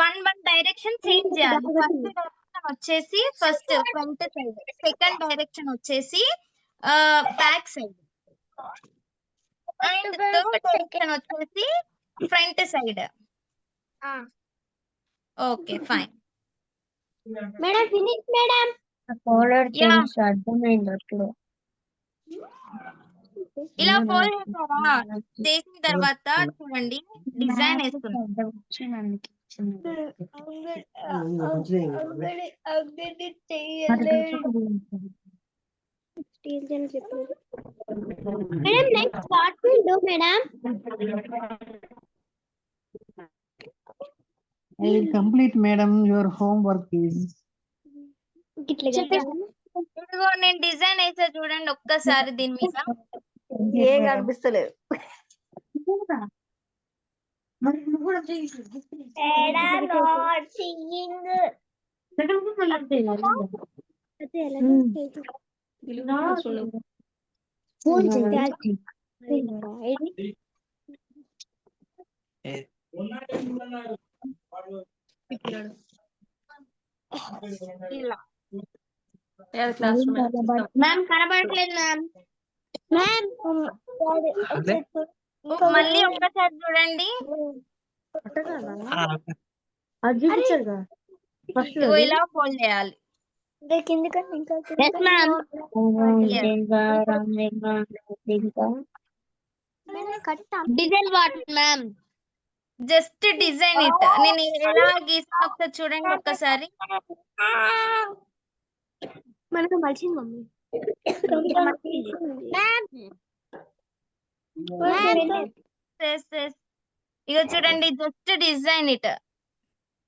one direction change చేయాలి. ఫస్ట్ డైరెక్షన్ వచ్చేసి first front side, second direction వచ్చేసి back side, and third direction వచ్చేసి front side. Okay fine. Madam finish madam. అర్థమైంది. ఇలా fold చేస్తారా? చేసిన తర్వాత చూడండి డిజైన్ వేస్తున్నాం. Madam next what will do madam? I will complete, madam. Your homework is. ఇదిగో నేను డిజైన్ వేసా చూడండి ఒక్కసారి దీని మీద. ఏ కనిపిస్తలేదు. ఇలా మ్యామ్ కనబడట్లేదు మ్యామ్. మ్యామ్ మళ్ళీ ఒక్కసారి చూడండి. ఇదిగో ఇలా ఫోల్డ్ చేయాలి. Design what ma'am? Just design it. నేను ఎలా గీసాను ఒకసారి చూడండి ఒక్కసారి. మనకు మలిచింది మమ్మీ. ఇగో చూడండి జస్ట్ డిజైన్ ఇట్.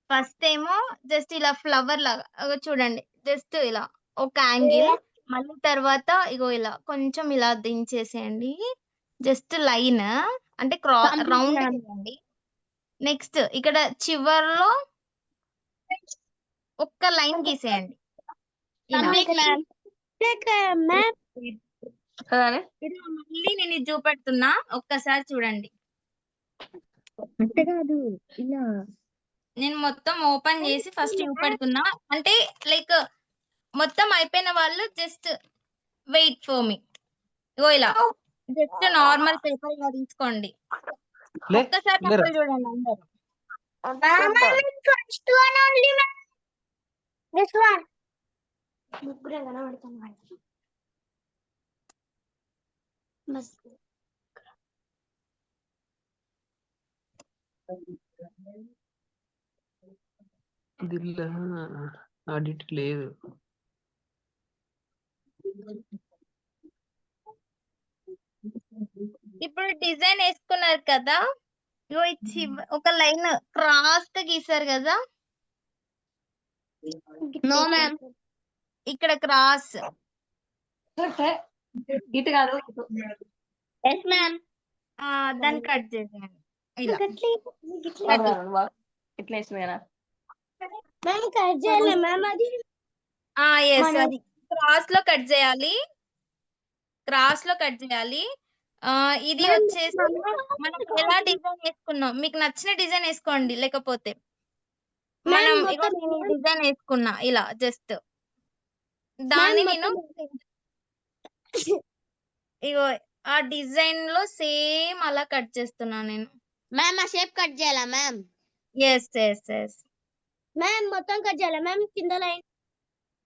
ఫస్ట్ ఏమో జస్ట్ ఇలా ఫ్లవర్ లాగా ఇగో చూడండి, జస్ట్ ఇలా ఒక యాంగిల్, మళ్ళీ తర్వాత ఇగో ఇలా కొంచెం ఇలా దించేసేయండి. జస్ట్ లైన్ అంటే రౌండ్ చేయండి. నెక్స్ట్ ఇక్కడ చివర్లో ఒక్క లైన్ గీసేయండి. మళ్ళీ నేను ఇది చూపెడుతున్నా ఒక్కసారి చూడండి. నేను మొత్తం ఓపెన్ చేసి ఫస్ట్ చూపెడుతున్నా. అంటే లైక్ మొత్తం అయిపోయిన వాళ్ళు జస్ట్ వెయిట్ ఫర్ మీ. ఇగో ఇలా జస్ట్ నార్మల్ పేపర్ ఇలా తీసుకోండి. ఒక్కసారి పేపర్ చూడండి అందరూ. First one only ma'am. This one ముగ్గురే కనబడుతున్నారు. ఆడిట్ లేదు. ఇప్పుడు డిజైన్ వేసుకున్నారు కదా, ఇగో ఇచ్చి ఒక లైన్ క్రాస్ గా గీసారు కదా. No ma'am. ఇక్కడ క్రాస్ ఇటు కాదు. Yes ma'am. దాన్ని కట్ చేసేయండి ఇలా. ఇట్లా వేసిన మ్యామ్ కట్ చేయాలి మ్యామ్. అది ఎస్ అది క్రాస్ లో కట్ చేయాలి. క్రాస్ లో కట్ చేయాలి. ఇది వచ్చేసి మనం ఎలా డిజైన్ వేసుకున్నాం, మీకు నచ్చిన డిజైన్ వేసుకోండి. లేకపోతే మనం ఇగో నేను డిజైన్ వేసుకున్నా ఇలా జస్ట్ దాన్ని నేను ఇగో ఆ డిజైన్ లో సేమ్ అలా కట్ చేస్తున్నా నేను. మ్యామ్ ఆ షేప్ కట్ చేయాలా ma'am? Yes yes yes ma'am మొత్తం కట్ చేయాలా మ్యామ్? కింద లైన్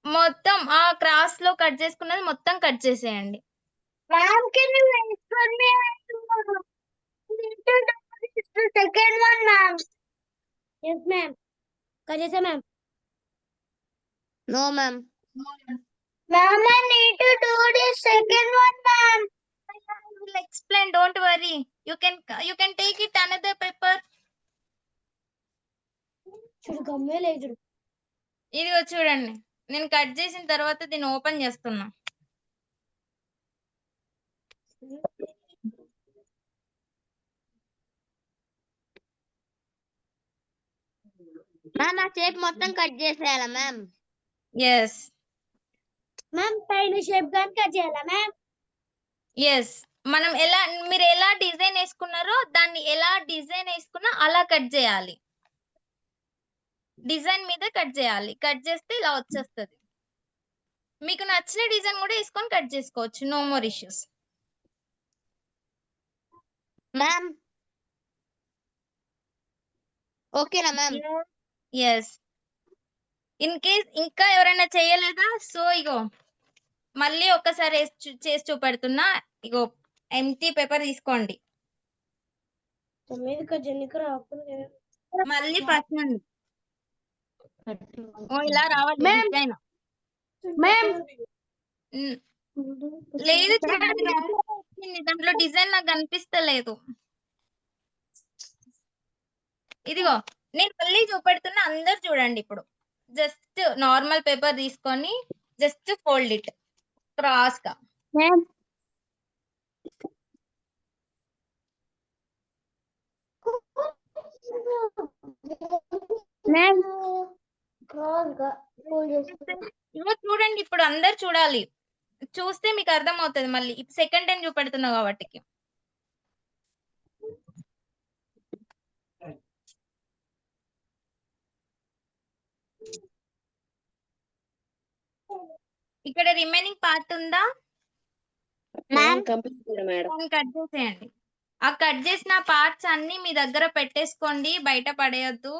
మొత్తం ఆ క్రాస్ లో కట్ చేసుకున్నది మొత్తం కట్ చేసేయండి. Ma'am can you wait for me? Second one ma'am. yes ma'am. Cut చేసా ma'am. No ma'am. Ma'am I need to do this second one ma'am. I will explain, don't worry. You can take it another paper. చూడు గమ్మే లేదు. ఇదిగో చూడండి నేను cut చేసిన తర్వాత దీన్ని open చేస్తున్నా. మ్యామ్ ఆ షేప్ మొత్తం కట్ చేసేయాలా మ్యామ్? ఎస్ మ్యామ్ పైన షేప్ గాని కట్ చేయాలా మ్యామ్? ఎస్. మనం మీరు ఎలా డిజైన్ వేసుకున్నారో దాన్ని ఎలా డిజైన్ వేసుకున్నా అలా కట్ చేయాలి. డిజైన్ మీద కట్ చేయాలి. కట్ చేస్తే ఇలా వచ్చేస్తది. మీకు నచ్చిన డిజైన్ కూడా వేసుకొని కట్ చేసుకోవచ్చు. No more issues. మ్యామ్ ఓకేనా మ్యామ్? ఎస్. ఇన్ కేస్ ఇంకా ఎవరైనా చేయలేదా? సో ఇగో మళ్ళీ ఒక్కసారి చేసి చూపెడుతున్నా. ఇగో ఎంటీ పేపర్ తీసుకోండి. మళ్ళీ ఫస్ట్ నుండి ఇలా రావాలి డిజైన్. లేదు చూడండి దాంట్లో డిజైన్ నాకు కనిపిస్తలేదు. ఇదిగో నేను మళ్ళీ చూపెడుతున్నా, అందరు చూడండి. ఇప్పుడు జస్ట్ నార్మల్ పేపర్ తీసుకొని జస్ట్ ఫోల్డ్ ఇట్ క్రాస్ గా. ఇగో చూడండి, ఇప్పుడు అందరు చూడాలి. చూస్తే మీకు అర్థం అవుతుంది. మళ్ళీ సెకండ్ టైం చూపెడుతున్నా కాబట్టి. ఇక్కడ రిమైనింగ్ పార్ట్ ఉందా? కట్ చేసేయండి. ఆ కట్ చేసిన పార్ట్స్ అన్ని మీ దగ్గర పెట్టేసుకోండి, బయట పడేయద్దు.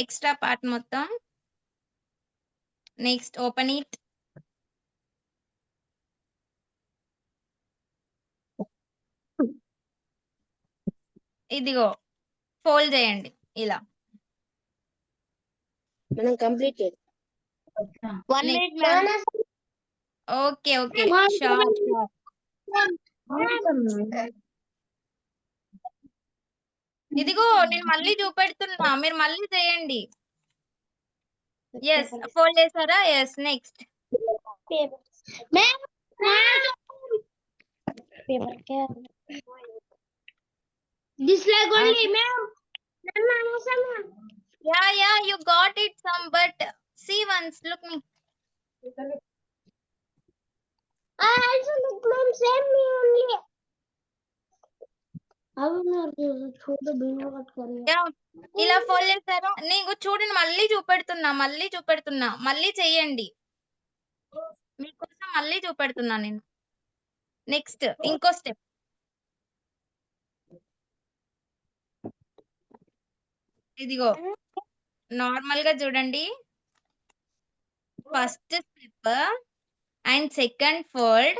ఎక్స్ట్రా పార్ట్ మొత్తం. Next open it. ఇదిగో ఫోల్డ్ చేయండి ఇలా. Okay okay sure. ఇదిగో నేను మళ్ళీ చూపెడుతున్నా, మీరు మళ్ళీ చేయండి. ఎస్ ఫోల్డ్ చేసారా? Yes. Next yeah you got it some, but see once, look me. I also look ma'am, same me only. ఇలా ఫోల్డ్ చేశారు. నేను చూడండి మళ్ళీ చూపెడుతున్నా మళ్ళీ చెయ్యండి. మీకోసం మళ్ళీ చూపెడుతున్నా నేను. నెక్స్ట్ ఇంకో స్టెప్. ఇదిగో నార్మల్ గా చూడండి. First step and second fold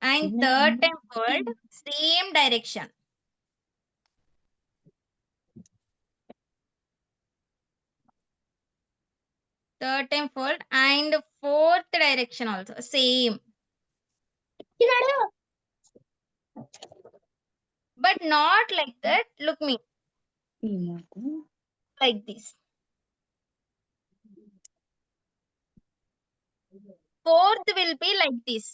and third time fold, same direction. Third time fold and fourth direction also same, but not like that. Look me, like this. Fourth will be like this.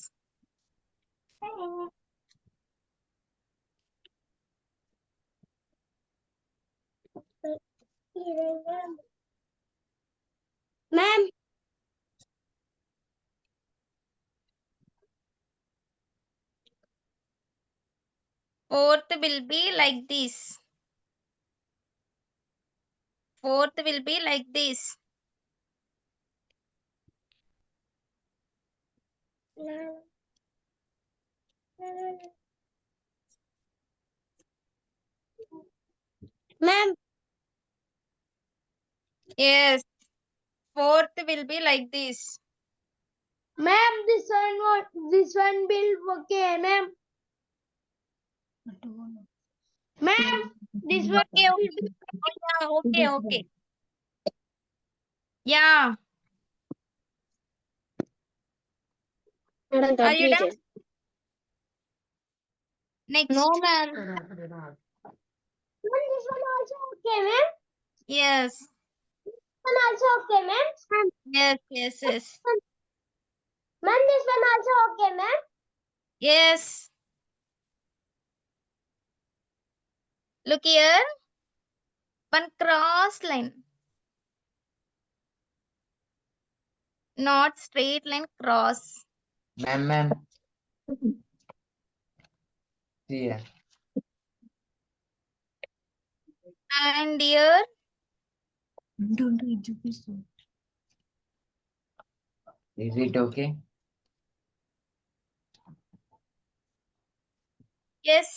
Ma'am. Fourth will be like this. Fourth will be like this. Ma'am. Yes. Fourth will be like this. Ma'am, this one will okay, ma'am. Ma'am, this one Okay, okay. Yeah. Are you done? Next. No, ma'am. Ma'am, this one also okay, ma'am. Yes. This one also okay, ma'am. Yes. Ma'am, this one also okay, ma'am. Yes. Look here. one cross line, not straight line, cross. Ma'am. Yeah. And here Is it okay? yes,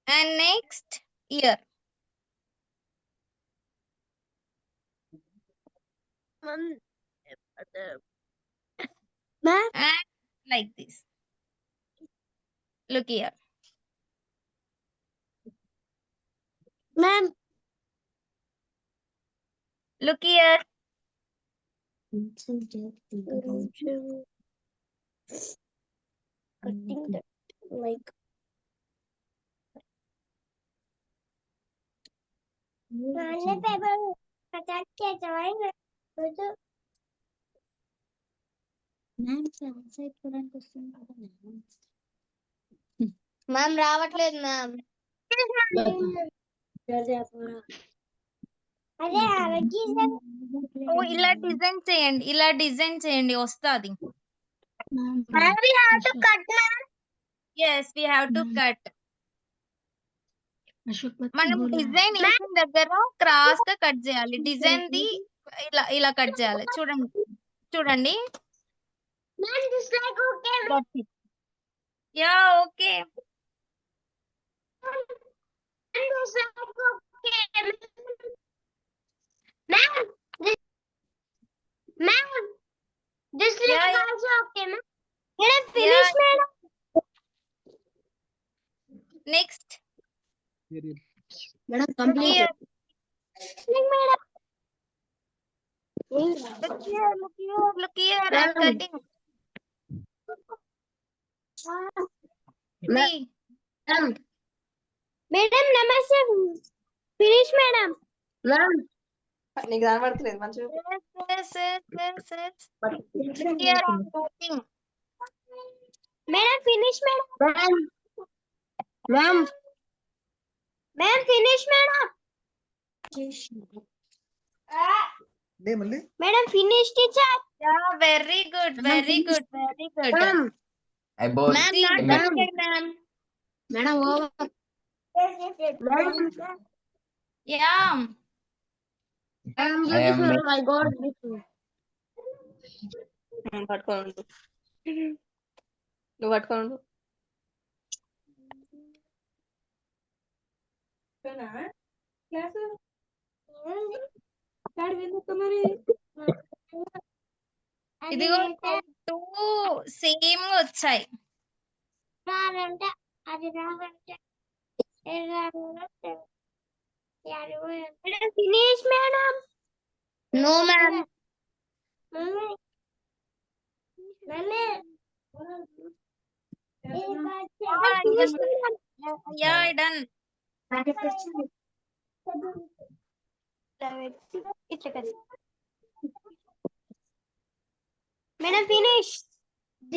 and next here. Ma'am, And like this. Look here. ma'am, Look here. cutting that like paper attack के drawing तो ma'am రావట్లేదు ma'am ఓ ఇలా design చేయండి, ఇలా design చేయండి వస్తుంది. yes we have to cut. మనం design వేసిన దగ్గర క్రాస్ గా కట్ చేయాలి. డిజైన్ ది ఇలా ఇలా కట్ చేయాలి. చూడండి చూడండి. Yeah okay. This Yeah, leg yeah. also okay, ma'am. Madam, finish, Yeah. madam. Next Madam, complete. here. Madam. Look here, look here, look here. I'm cutting. See. Madam, namaste. Finish, madam. Madam. నీకు కనబడతలేదు మంచిగా. Yes. Here I'm cutting. Madam, finish, madam. Ma'am. Ma'am, finish, madam. Madam, finish, teacher. Yeah, very good, very good, very good. About Ma'am, See, not done yet, ma'am. Madam, over. yeah. Madam, I am beautiful. I got beautiful. పట్టుకోండు, నువ్వు పట్టుకోండు. ఇదిగో two same వచ్చాయి. రాదంటే అది రాదంటే finish madam. No ma'am. Yeah, done. Madam finish.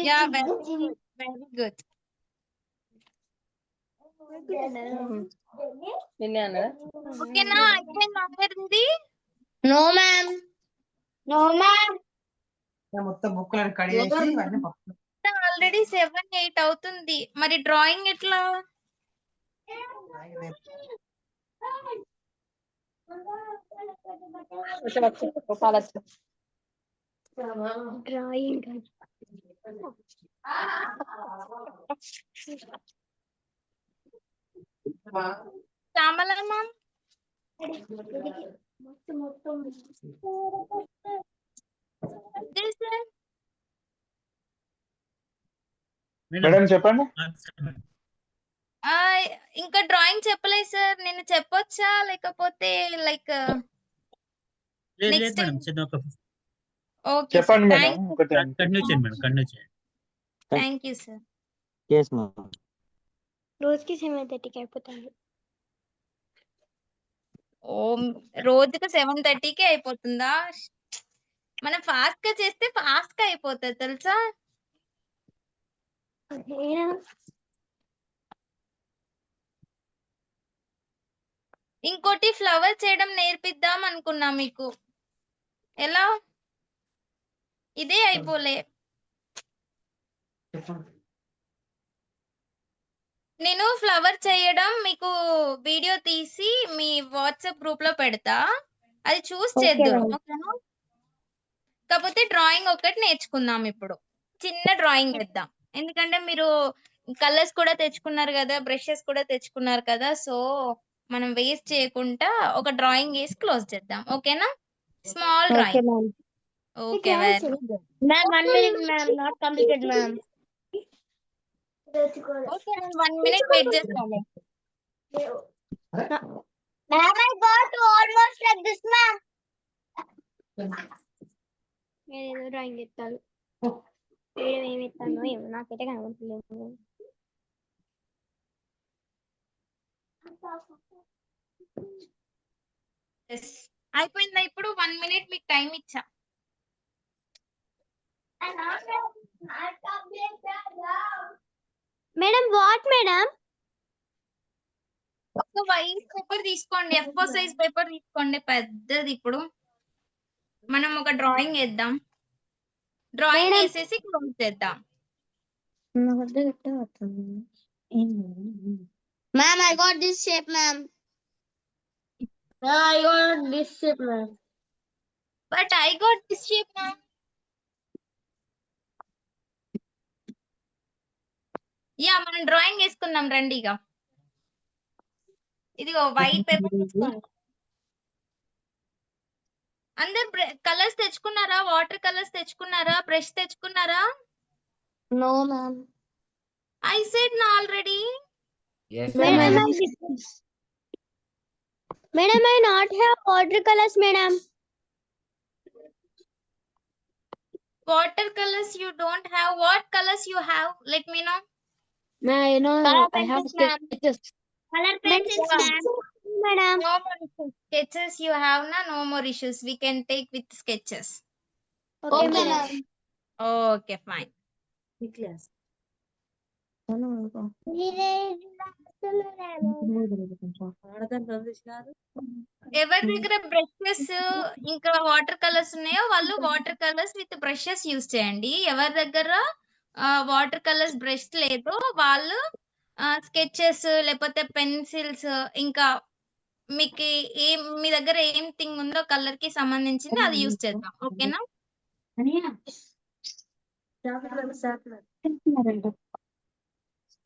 Yeah, very good. నిన్నే అన్నదా? ఓకేనా? అయిపోయింది అందరిది? No ma'am. No ma'am. మొత్తం బుక్కులను కడిగేసి ఇవన్నీ ఆల్రెడీ 7-8 అవుతుంది. మరి డ్రాయింగ్ ఎట్లా? డ్రాయింగ్ శ్యామల మ్యామ్ మేడం చెప్పండి. ఇంకా డ్రాయింగ్ చెప్పలేదు సార్. నేను చెప్పొచ్చా లేకపోతే లైక్ నెక్స్ట్ ఓకే చెప్పండి సార్. మేడం. ఒకటి థ్యాంక్ యూ సార్. రోజుకి 7:30కి అయిపోతాయి. ఓ రోజుకి 7:30కి అయిపోతుందా? మనం ఫాస్ట్ గా చేస్తే ఫాస్ట్ గా అయిపోతుంది తెలుసా. ఇంకోటి ఫ్లవర్ చేయడం నేర్పిద్దాం అనుకున్నా మీకు. ఎలా? ఇదే అయిపోలే. నేను ఫ్లవర్ చేయడం మీకు వీడియో తీసి మీ వాట్సాప్ గ్రూప్ లో పెడతా, అది చూసి చేద్దురు. ఓకేనా? కాకపోతే డ్రాయింగ్ ఒకటి నేర్చుకుందాం ఇప్పుడు. చిన్న డ్రాయింగ్ వేద్దాం, ఎందుకంటే మీరు కలర్స్ కూడా తెచ్చుకున్నారు కదా, బ్రషెస్ కూడా తెచ్చుకున్నారు కదా, సో మనం వేస్ట్ చేయకుండా ఒక డ్రాయింగ్ వేసి క్లోజ్ చేద్దాం. ఓకేనా? Small drawing. Okay, very good. Ma'am, 1 minute, ma'am. Not completed, ma'am. Okay, నేను 1 minute వెయిట్ చేస్తాను. Ma'am, I got almost like this, ma'am. ఏదో డ్రాయింగ్ ఇస్తాను, ఏమి ఇస్తాను ఏమో నాకైతే కనబడలేదు. Yes. అయిపోయిందా? ఇప్పుడు 1 minute మీకు టైం ఇచ్చా. Madam what madam? ఒక వైట్ పేపర్ తీసుకోండి, A4 సైజ్ పేపర్ తీసుకోండి పెద్దది. ఇప్పుడు మనం ఒక డ్రాయింగ్ వేద్దాం, డ్రాయింగ్ Madam. వేసేసి క్లోజ్ చేద్దాం. Ma'am, I got this shape, ma'am. I got this shape, ma'am. But I got this shape నా. యా, మనం డ్రాయింగ్ వేసుకుందాం రండి. ఇక ఇదిగో వైట్ పేపర్ తీసుకోండి. అందరు కలర్స్ తెచ్చుకున్నారా? వాటర్ కలర్స్ తెచ్చుకున్నారా? బ్రష్ తెచ్చుకున్నారా? No, ma'am. ఐ సెడ్ నా already. Madam, I not have watercolors, madam. Water colours you don't have. What colours you have? Let me know. I know. I have sketches. Color pencils, ma'am. Madam. No more issues. Sketches you have na, no more issues. We can take with sketches. Okay, madam. Okay, fine. ఎవరి దగ్గర brushes ఇంకా water colours ఉన్నాయో వాళ్ళు water colours with brushes use చేయండి. ఎవరి దగ్గర water colours brush లేదో వాళ్ళు స్కెచెస్ లేకపోతే పెన్సిల్స్, ఇంకా మీకు ఏం మీ దగ్గర ఏం థింగ్ ఉందో కలర్ కి సంబంధించింది అది యూజ్ చేద్దాం. ఓకేనా?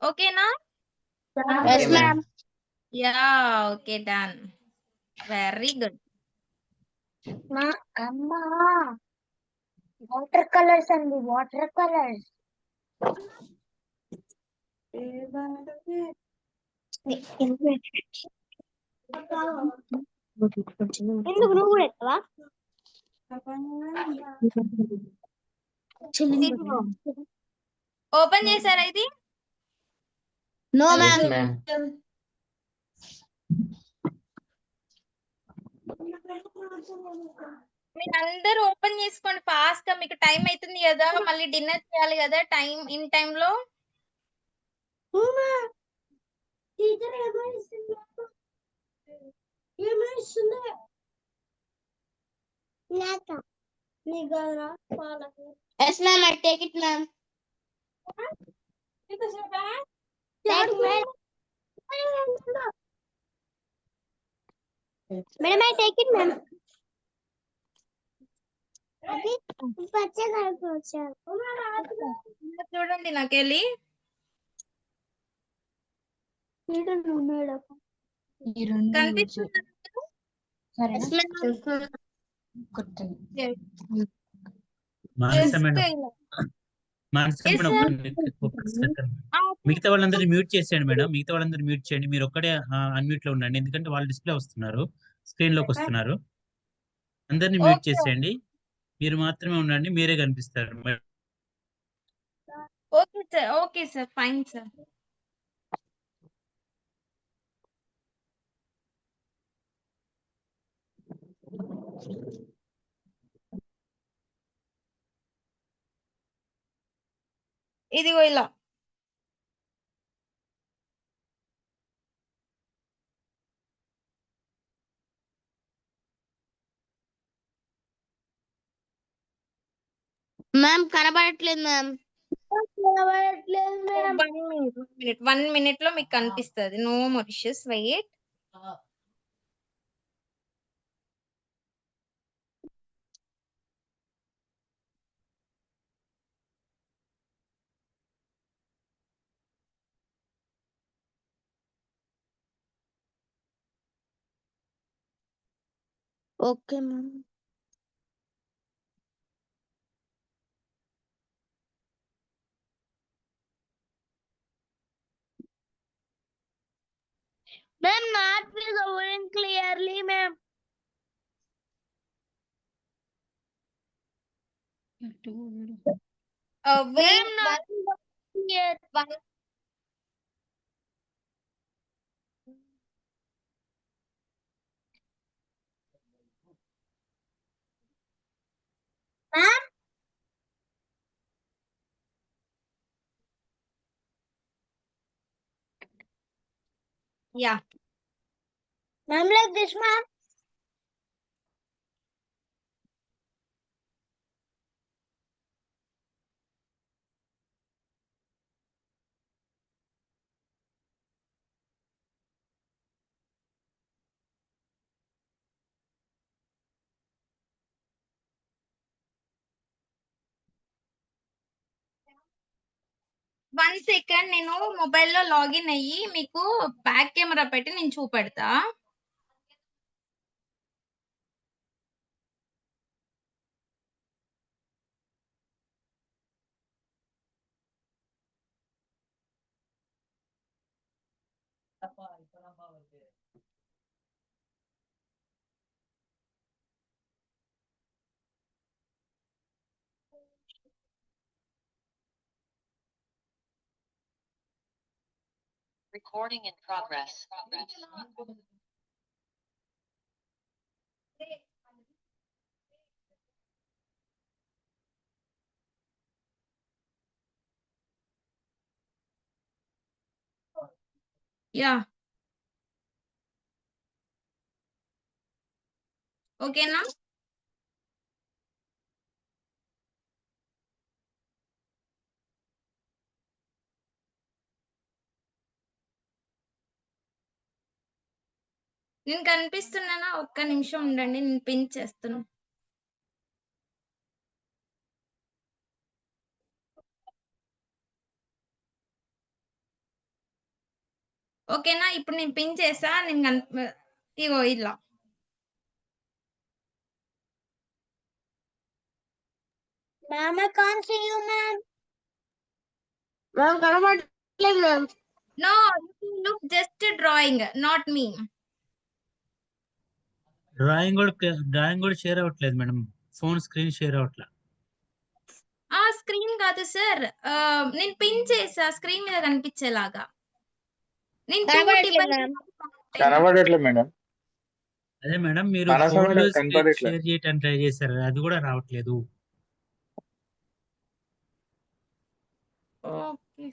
ఓకేనా? Yes, ma'am. Yeah, okay, done. Very good. Ma, amma. Watercolors and the watercolors. ఎందుకు నువ్వు కూడా ఎత్తవా? ఓపెన్ చేశారా ఇది? No, Yes, ma'am. ma'am. మీరు అందరూ ఓపెన్ చేసుకోండి ఫాస్ట్ గా, మీకు టైం అవుతుంది కదా, మళ్ళీ డిన్నర్ చేయాలి కదా టైం ఇన్ టైం లో. టీచర్ ఏమైస్తుంది? నాకా? నీ గదరా పాలకు. Yes, ma'am. I take it, ma'am. Take it, ma'am. Madam, I take it, ma'am. అది పచ్చగా అయిపోయారు. చూడండి నాకెళ్ళి. కనిపిస్తుందా? మిగతా వాళ్ళందరినీ మ్యూట్ చేసేయండి మేడం. మిగతా వాళ్ళందరూ మ్యూట్ చేయండి. మీరు ఒక్కడే అన్మ్యూట్ లో ఉండండి, ఎందుకంటే వాళ్ళు డిస్ప్లే వస్తున్నారు, స్క్రీన్ లోకి వస్తున్నారు. అందరినీ మ్యూట్ చేసేయండి, మీరు మాత్రమే ఉండండి, మీరే కనిపిస్తారు. Okay sir, okay sir, fine sir. ఇదిగో ఇలా. మ్యామ్ కనబడట్లేదు మ్యామ్. కనబడట్లేదు మేడం. 1 మినిట్‌లో మీకు కనిపిస్తది. నో మోరిషియస్ wait. Okay ma'am. Ma'am not visible clearly ma'am. Wait not clear. 1 ma'am yeah! Ma'am like this ma'am. One second నేను మొబైల్‌లో లాగిన్ అయ్యి మీకు బ్యాక్ కెమెరా పెట్టి నేను చూపెడతా. Recording in progress. యాహ్! ఓకేనా? నేను కనిపిస్తున్నానా? ఒక్క నిమిషం ఉండండి. నేను పిన్ చేస్తున్నా. ఓకేనా? ఇప్పుడు నేను పిన్ చేశా. నేను ఇగో ఇలా. Ma'am, I can't see you, ma'am. Ma'am, కనబడట్లేదు ma'am. No, you look just drawing, not me. Drawing కూడా షేర్ అవ్వట్లేదు మేడం. ఫోన్ స్క్రీన్ షేర్ అవ్వట్లా. స్క్రీన్ కాదు సార్. నేను పిన్ చేశా స్క్రీన్ మీద కనిపించేలాగా. నేను 2 కనబడట్లేదు డివైసెస్ మ్యామ్. కనబడట్లేదు మేడం. అదే మేడం మీరు మనసు ఫోన్లో మేడం స్క్రీన్ కనపడట్లేదు. షేర్ చేయడానికి ట్రై చేశారు. అది కూడా రావట్లేదు. ఓకే.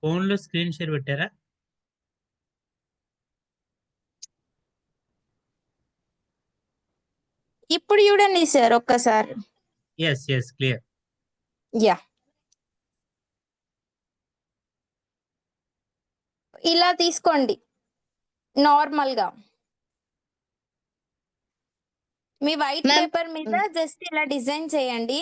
ఫోన్లో స్క్రీన్ షేర్ పెట్టారా? ఇప్పుడు చూడండి సార్ ఒక్కసారి. Yes clear. యాహ్! ఇలా తీసుకోండి నార్మల్‌గా. మీ వైట్ మ్యామ్. పేపర్ మీద జస్ట్ ఇలా డిజైన్ చేయండి.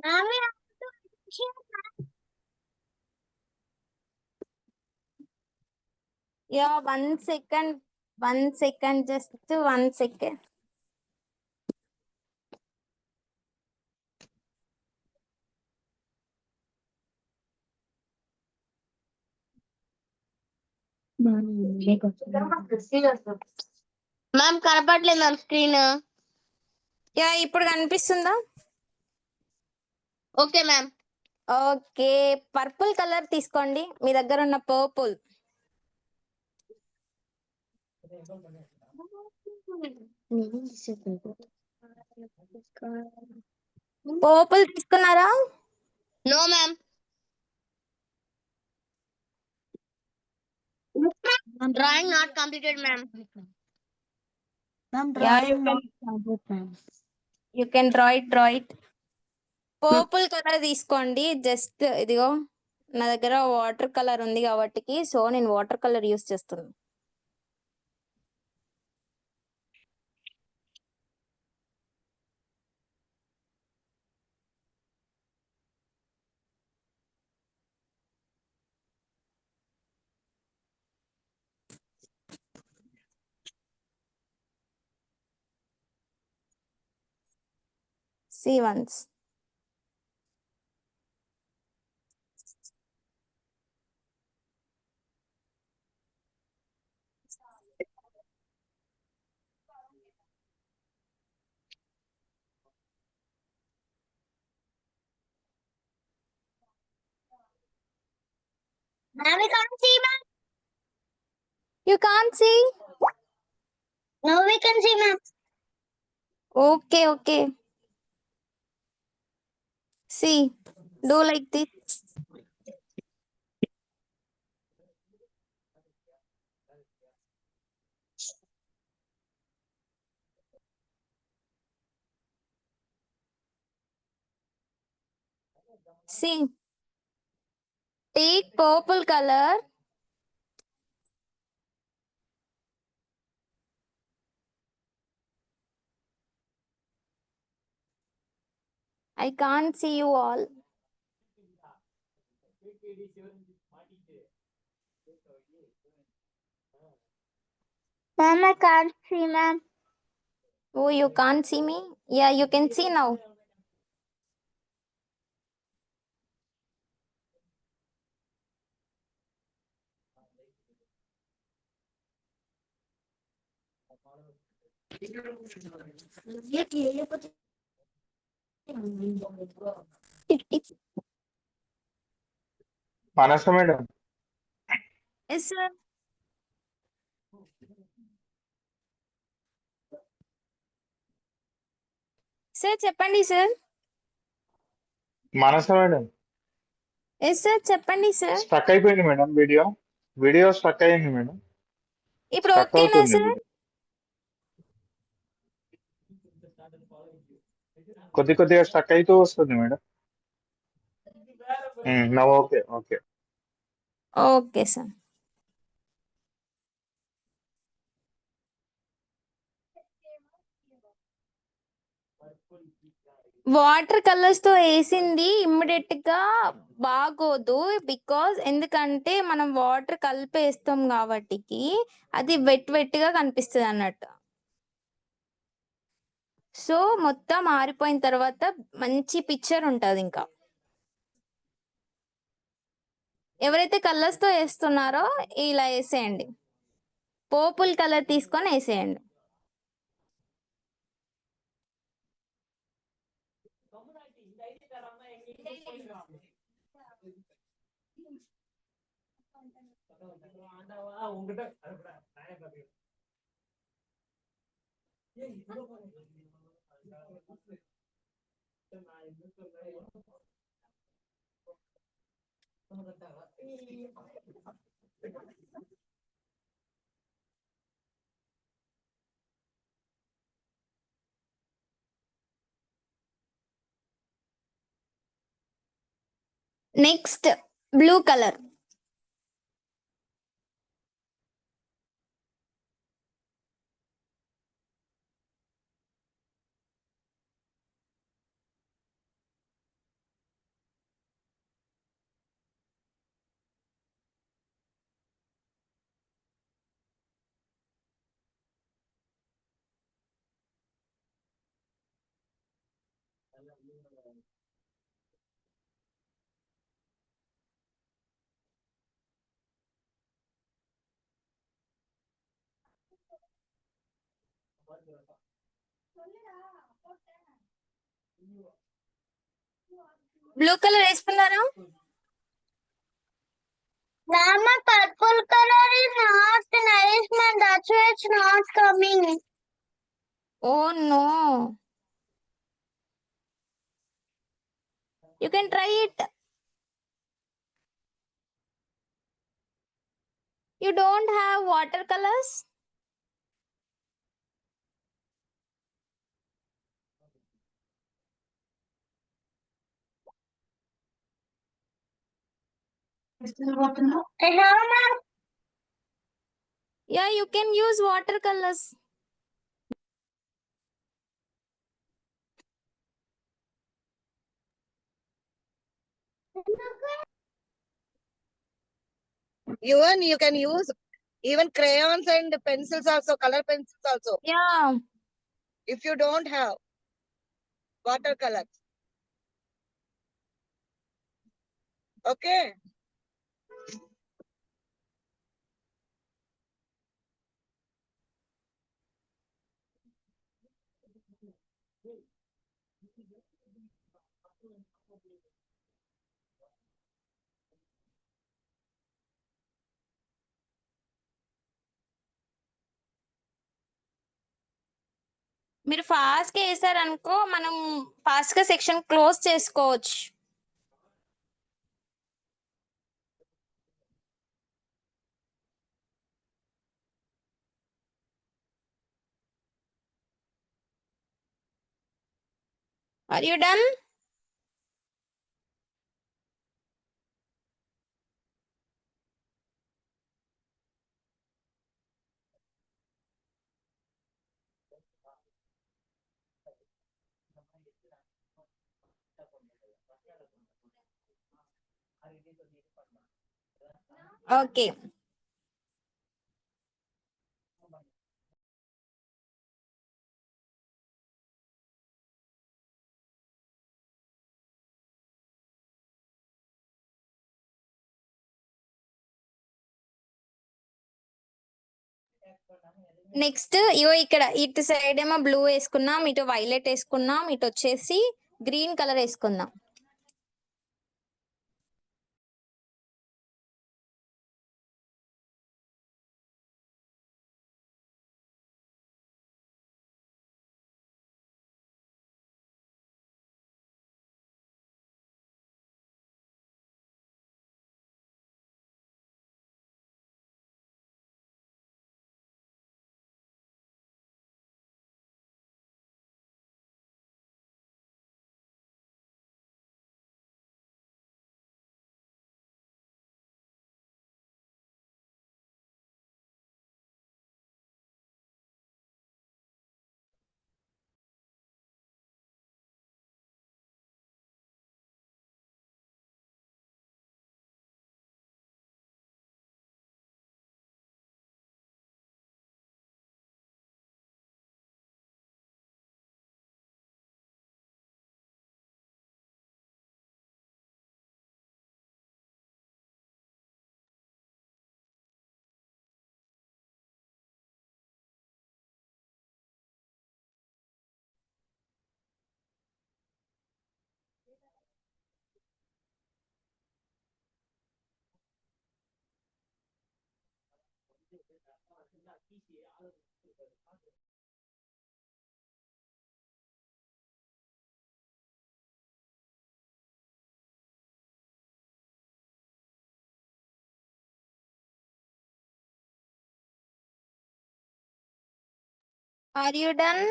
Ma'am, yeah! 1 second. 1 second. Just 1 second. Ma'am కనపడలేదు మ్యామ్ స్క్రీన్. యా ఇప్పుడు కనిపిస్తుందా? Okay ma'am. Okay, purple colour తీసుకోండి, మీ దగ్గర ఉన్న పర్పుల్. పర్పుల్ తీసుకున్నారా? No ma'am. Drawing not completed ma'am. Yeah, you can draw it. Purple colour తీసుకోండి. జస్ట్ ఇదిగో నా దగ్గర వాటర్ కలర్ ఉంది కాబట్టి సో నేను వాటర్ కలర్ యూస్ చేస్తున్నాను. See once. Ma'am, we can't see ma'am. You can't see? No, we can see ma'am. Okay. See, do like this. See, take purple color. I can't see you all. Ma'am, I can't see ma'am. Oh, you can't see me? Yeah, you can see now. మనస madam. Yes, sir. Sir, చెప్పండి sir. మనస madam. Yes, sir, చెప్పండి sir. Struck అయిపోయింది madam video struck అయింది madam. ఇప్పుడు struck ఓకేనా అవుతుంది sir? కొద్దిగా స్ట్రక్ అవుతూ వస్తుంది madam. Okay. Okay, sir. Water colours తో వేసింది ఇమ్మీడియట్ గా బాగోదు. ఎందుకంటే మనం వాటర్ కలిపేస్తాం కాబట్టి అది వెట్ గా కనిపిస్తుంది అన్నట్టు. సో మొత్తం ఆరిపోయిన తర్వాత మంచి పిక్చర్ ఉంటది. ఇంకా ఎవరైతే కలర్స్ తో వేస్తున్నారో ఇలా వేసేయండి, పర్పుల్ కలర్ తీసుకొని వేసేయండి. Next blue colour. Blue colour వేసుకున్నారా? Ma'am, purple color is not nice, man. That's why it's not coming. Oh no, you can try it. You don't have water colours? I have, ma'am. Yeah, you can use watercolors. Even you can use even crayons and pencils also, color pencils also, Yeah. if you don't have watercolors. Okay. మీరు fast గా వేసారనుకో మనం fast గా section close చేసుకోవచ్చు. Are you done? Okay. Next ఇగో ఇక్కడ ఇటు side ఏమో బ్లూ వేసుకున్నాం, ఇటు వైలెట్ వేసుకున్నాం, ఇటు వచ్చేసి గ్రీన్ కలర్ వేసుకుందాం. Are you done?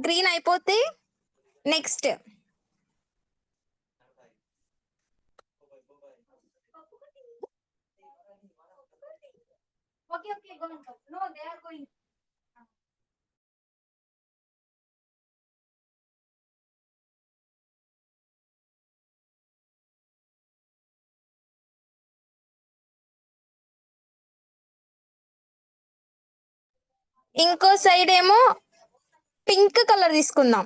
గ్రీన్ అయిపోతే నెక్స్ట్ ఇంకో సైడ్ ఏమో పింక్ కలర్ తీసుకుందాం.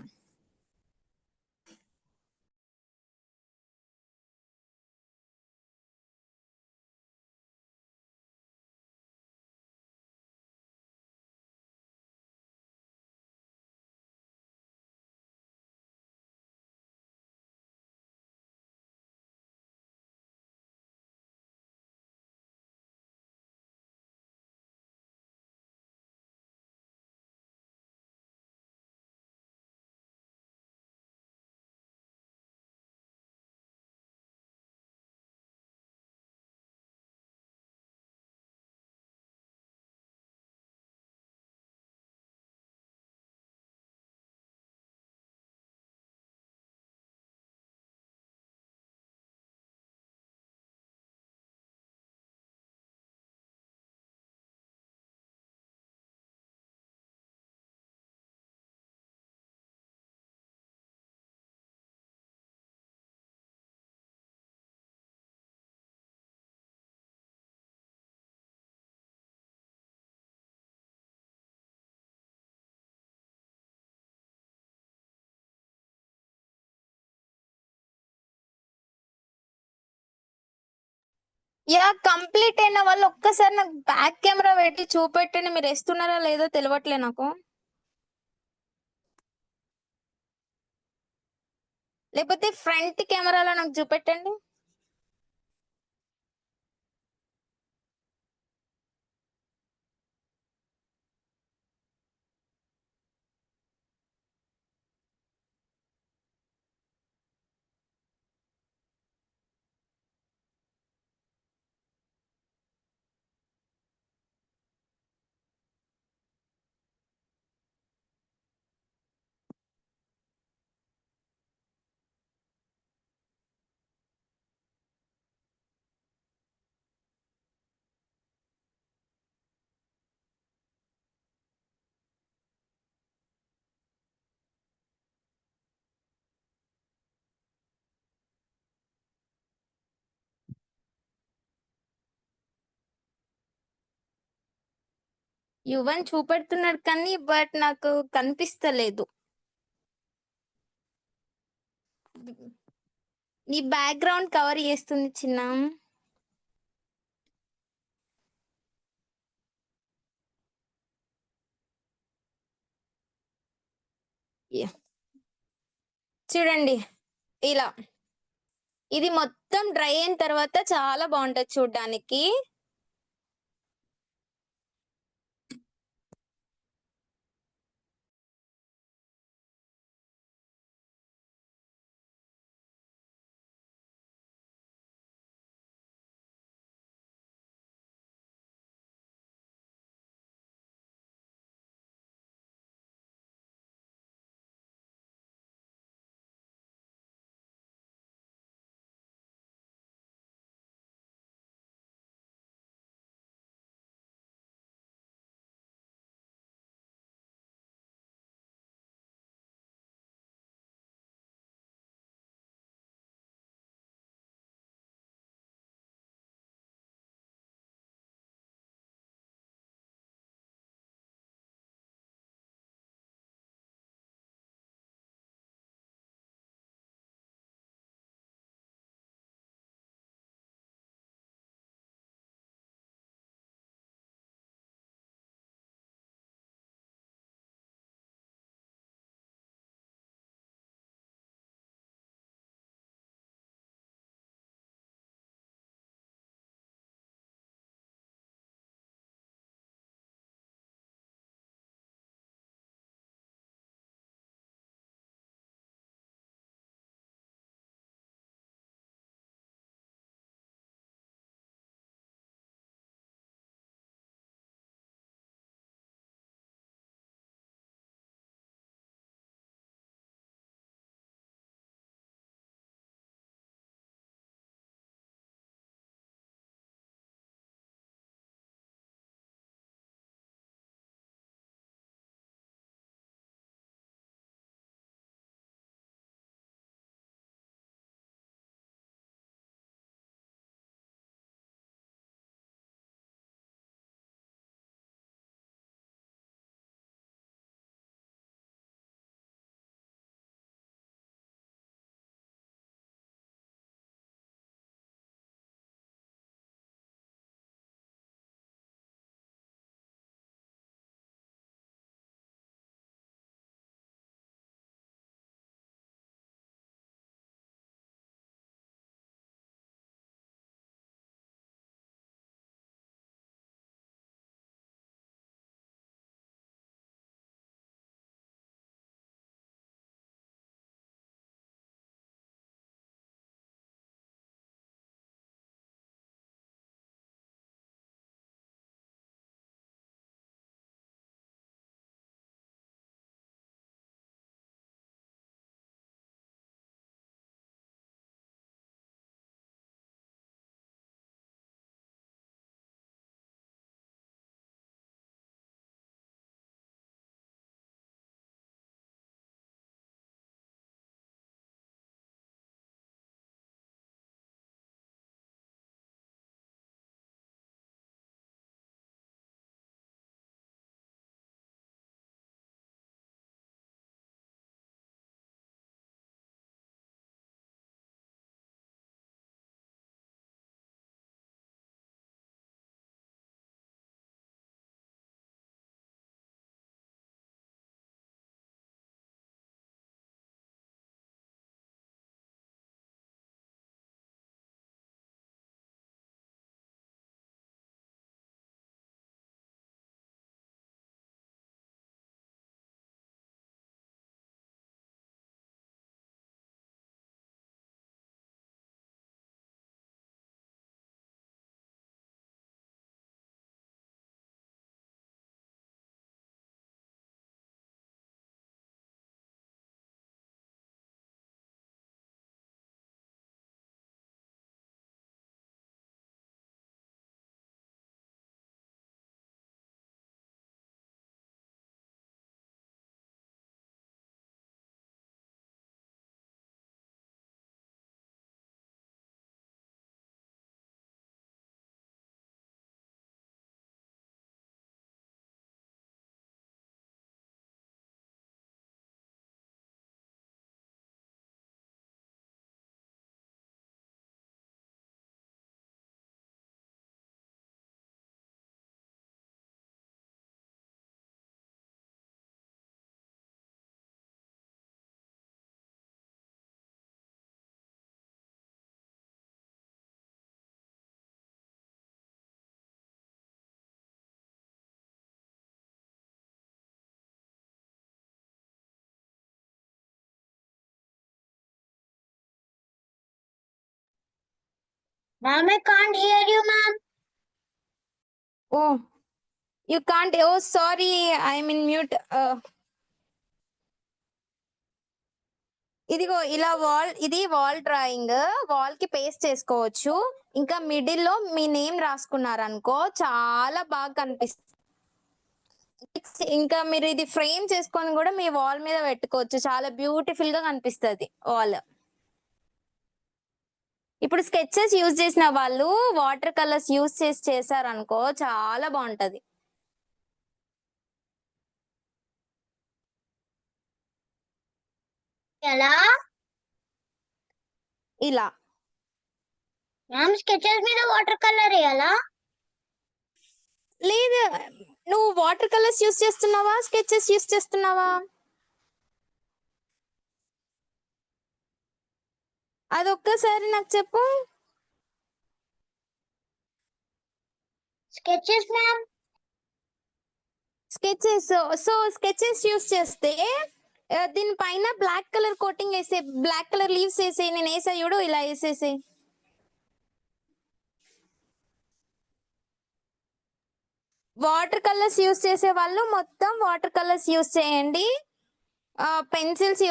యా కంప్లీట్ అయిన వాళ్ళు ఒక్కసారి నాకు బ్యాక్ కెమెరా పెట్టి చూపెట్టండి. మీరు వేస్తున్నారా లేదో తెలియట్లే నాకు. లేకపోతే ఫ్రంట్ కెమెరాలో నాకు చూపెట్టండి. యువన్ చూపెడుతున్నాడు కానీ బట్ నాకు కనిపిస్తలేదు. నీ బ్యాక్గ్రౌండ్ కవర్ చేస్తుంది చిన్న. చూడండి ఇలా ఇది మొత్తం డ్రై అయిన తర్వాత చాలా బాగుంటది చూడ్డానికి. Ma'am, I can't hear you, ma'am. Oh, you can't. Oh, sorry, I'm in mute. ఇదిగో ఇలా ఇది వాల్ డ్రాయింగ్, వాల్ కి పేస్ట్ చేసుకోవచ్చు. ఇంకా మిడిల్ లో మీ నేమ్ రాసుకున్నారనుకో చాలా బాగా కనిపిస్తుంది. ఇంకా మీరు ఇది ఫ్రేమ్ చేసుకొని కూడా మీ వాల్ మీద పెట్టుకోవచ్చు, చాలా బ్యూటిఫుల్ గా కనిపిస్తుంది వాల్. ఇప్పుడు స్కెచెస్ యూజ్ చేసిన వాళ్ళు వాటర్ కలర్స్ యూజ్ చేసి చేశారనుకో చాలా బాగుంటది. ఎలా? ఇలా మ్యామ్ స్కెచెస్ మీద వాటర్ కలర్ వేయాలా? లేదు, నువ్వు వాటర్ కలర్స్ యూజ్ చేస్తున్నావా స్కెచెస్ యూజ్ చేస్తున్నావా? అదొక్కసారి నాకు చెప్పు. Sketches ma'am. Sketches. So sketches use చేస్తే దీనిపైన బ్లాక్ కలర్ కోటింగ్ వేసే, బ్లాక్ కలర్ లీవ్స్ వేసే. నేను వేసా చూడు, ఇలా వేసేసి. వాటర్ కలర్స్ యూజ్ చేసే వాళ్ళు మొత్తం వాటర్ కలర్స్ యూజ్ చేయండి. పెన్సిల్స్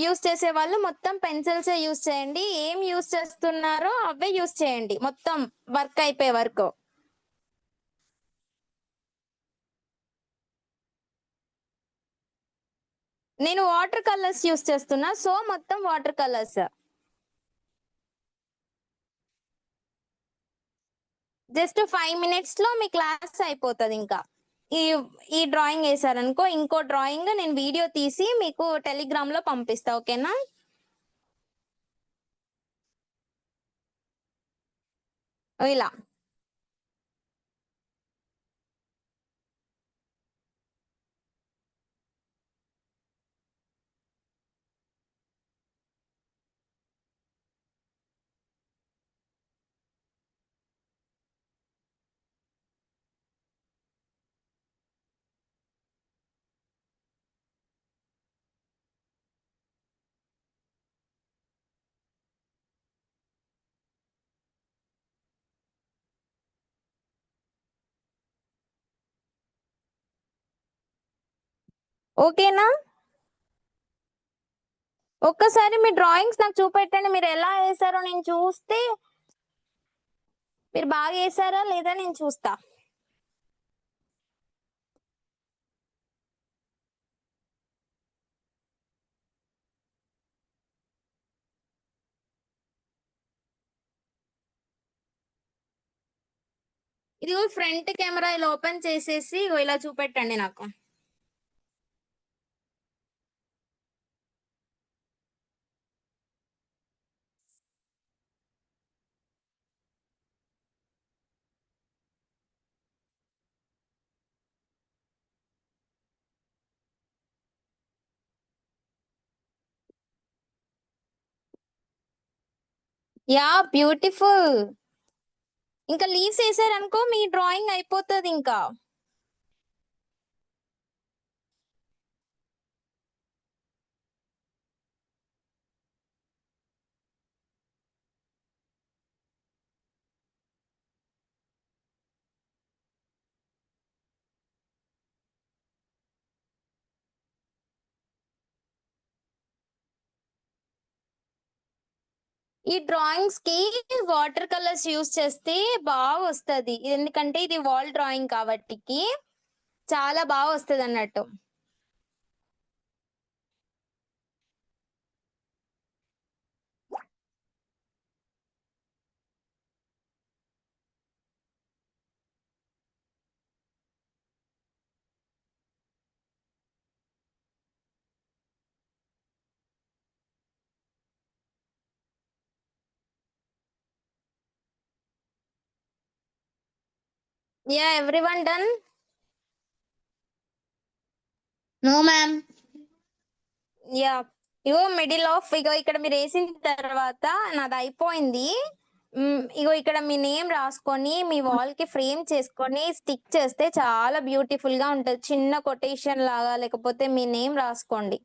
యూజ్ చేసే వాళ్ళు మొత్తం పెన్సిల్స్ యూజ్ చేయండి. ఏం యూజ్ చేస్తున్నారో అవే యూజ్ చేయండి మొత్తం వర్క్ అయిపోయే వరకు. నేను వాటర్ కలర్స్ యూజ్ చేస్తున్నా, సో మొత్తం వాటర్ కలర్స్. జస్ట్ 5 minutes లో మీ క్లాస్ అయిపోతుంది. ఇంకా ఈ డ్రాయింగ్ వేసారనుకో ఇంకో డ్రాయింగ్ నేను వీడియో తీసి మీకు టెలిగ్రామ్లో పంపిస్తా, ఓకేనా? ఇలా ఓకేనా? ఒక్కసారి మీ డ్రాయింగ్స్ నాకు చూపెట్టండి, మీరు ఎలా వేసారో నేను చూస్తే. మీరు బాగా వేసారా లేదా నేను చూస్తా. ఇదిగో ఫ్రంట్ కెమెరా ఇలా ఓపెన్ చేసేసి ఇలా చూపెట్టండి నాకు. Yeah, beautiful. ఇంకా లీవ్స్ వేసారనుకో మీ డ్రాయింగ్ అయిపోతుంది ఇంకా. ఈ డ్రాయింగ్స్ కి వాటర్ కలర్స్ యూజ్ చేస్తే బాగా వస్తుంది, ఎందుకంటే ఇది వాల్ డ్రాయింగ్ కాబట్టి చాలా బాగా వస్తుంది అన్నట్టు. Yeah, everyone done? No ma'am. Yeah, ఇగో మిడిల్ ఆఫ్ ఇగో ఇక్కడ మీరు వేసిన తర్వాత నాది అయిపోయింది. ఇగో ఇక్కడ మీ నేమ్ రాసుకొని మీ వాల్ కి ఫ్రేమ్ చేసుకొని స్టిక్ చేస్తే చాలా బ్యూటిఫుల్ గా ఉంటది. చిన్న కొటేషన్ లాగా లేకపోతే మీ నేమ్ రాసుకోండి.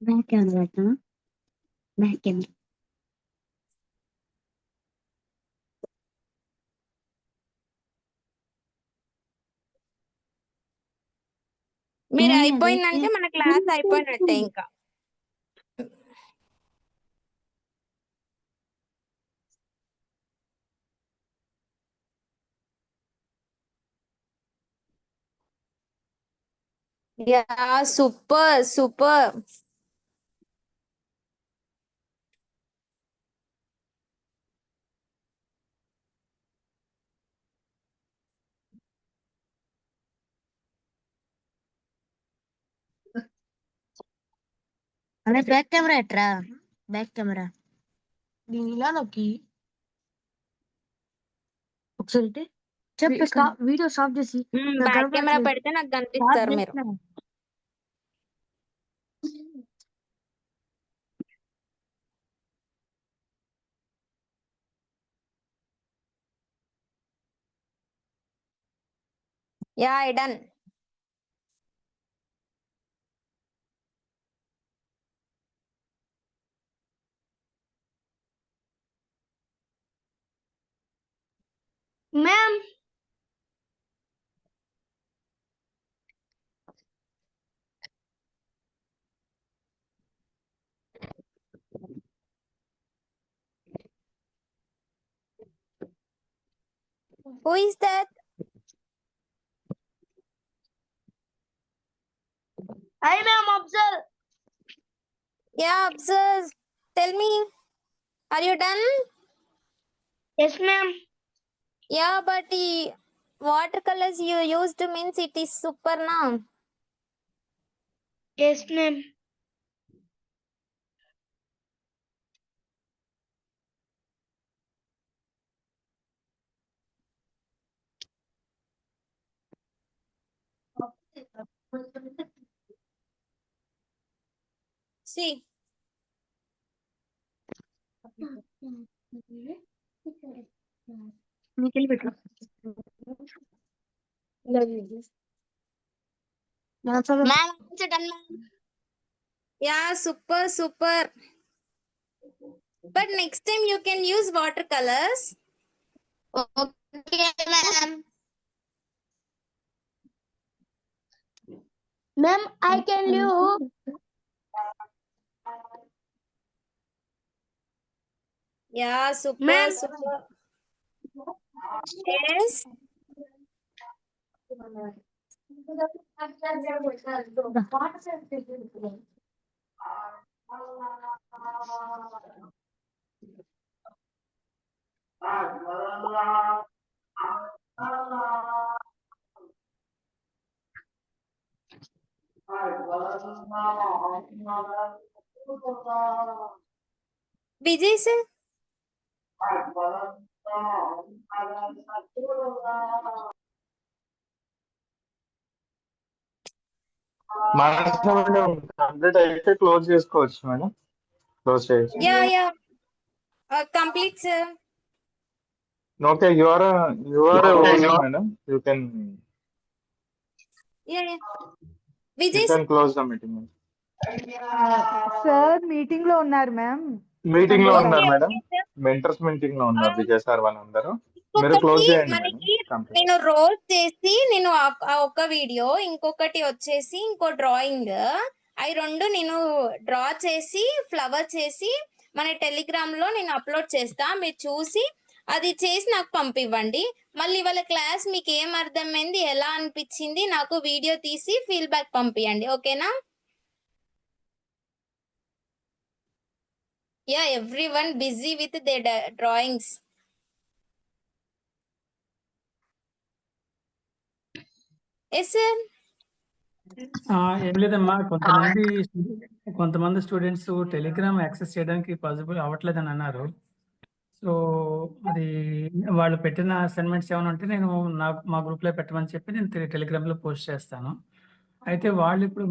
బ్యాక్ కెమెరా పెట్టనా? Back camera. మీరు ఏంది అది? అయిపోయిందంటే మన క్లాస్ అయిపోయినట్టే ఇంకా. Yeah super super. అలా బ్యాక్ కెమెరా ఎట్రా? బ్యాక్ కెమెరా దీని ఇలా నొక్కి ఒకసారి ఇటు. చెప్పు వీడియో స్టాప్ చేసి నాకు బ్యాక్ కెమెరా కనపడట్లేదు. పెడితే నాకు కనిపిస్తారు మీరు. Yeah I done. Ma'am Who is that? I ma'am observe. Yeah, observe. Tell me, are you done? Yes ma'am. Yeah, but the watercolors you used means it is super now. Yes ma'am. See. Mikkel పెట్టు. Ma'am, it's done ma'am. Yeah, super super. But next time you can use watercolors. Okay ma'am. Ma'am, I can use. Yeah, super Ma'am. super. Yes. Vijay sir. Madam complete అయితే close చేసుకోవచ్చు madam. Close చేయొచ్చు. Yeah yeah. Complete sir. Okay you are madam. You can Yeah yeah. Vijay sir. Close the meeting. Sir meeting లో ఉన్నారు ma'am. Meeting లో ఉన్నారు Okay, madam. okay, sir. Mentors meeting లో ఉన్నారు Vijay sir వాళ్ళందరూ. మీరు క్లోజ్ ఇంకొకటి చేయండి మనకి మేడం. కంప్లీట్. నేను రోజ్ చేసి నేను ఆ ఒక వీడియో ఇంకొకటి వచ్చేసి ఇంకో డ్రాయింగ్ అవి రెండు నేను డ్రా చేసి ఫ్లవర్ చేసి మన టెలిగ్రామ్ లో నేను అప్లోడ్ చేస్తా. మీరు చూసి అది చేసి నాకు పంపివ్వండి. మళ్ళీ వాళ్ళ క్లాస్ మీకు ఏం అర్థమైంది ఎలా అనిపించింది నాకు వీడియో తీసి ఫీడ్బ్యాక్ పంపియండి. ఓకేనా? Yeah everyone busy with they drawings. Yes sir. ఏం లేదమ్మా, కొంతమంది స్టూడెంట్స్ టెలిగ్రామ్ యాక్సెస్ చేయడానికి పాసిబుల్ అవ్వట్లేదని అన్నారు. సో అది వాళ్ళు పెట్టిన అసైన్మెంట్స్ ఏమైనా ఉంటే నేను మా గ్రూప్లో పెట్టమని చెప్పి నేను టెలిగ్రామ్లో పోస్ట్ చేస్తాను. అయితే వాళ్ళు ఇప్పుడు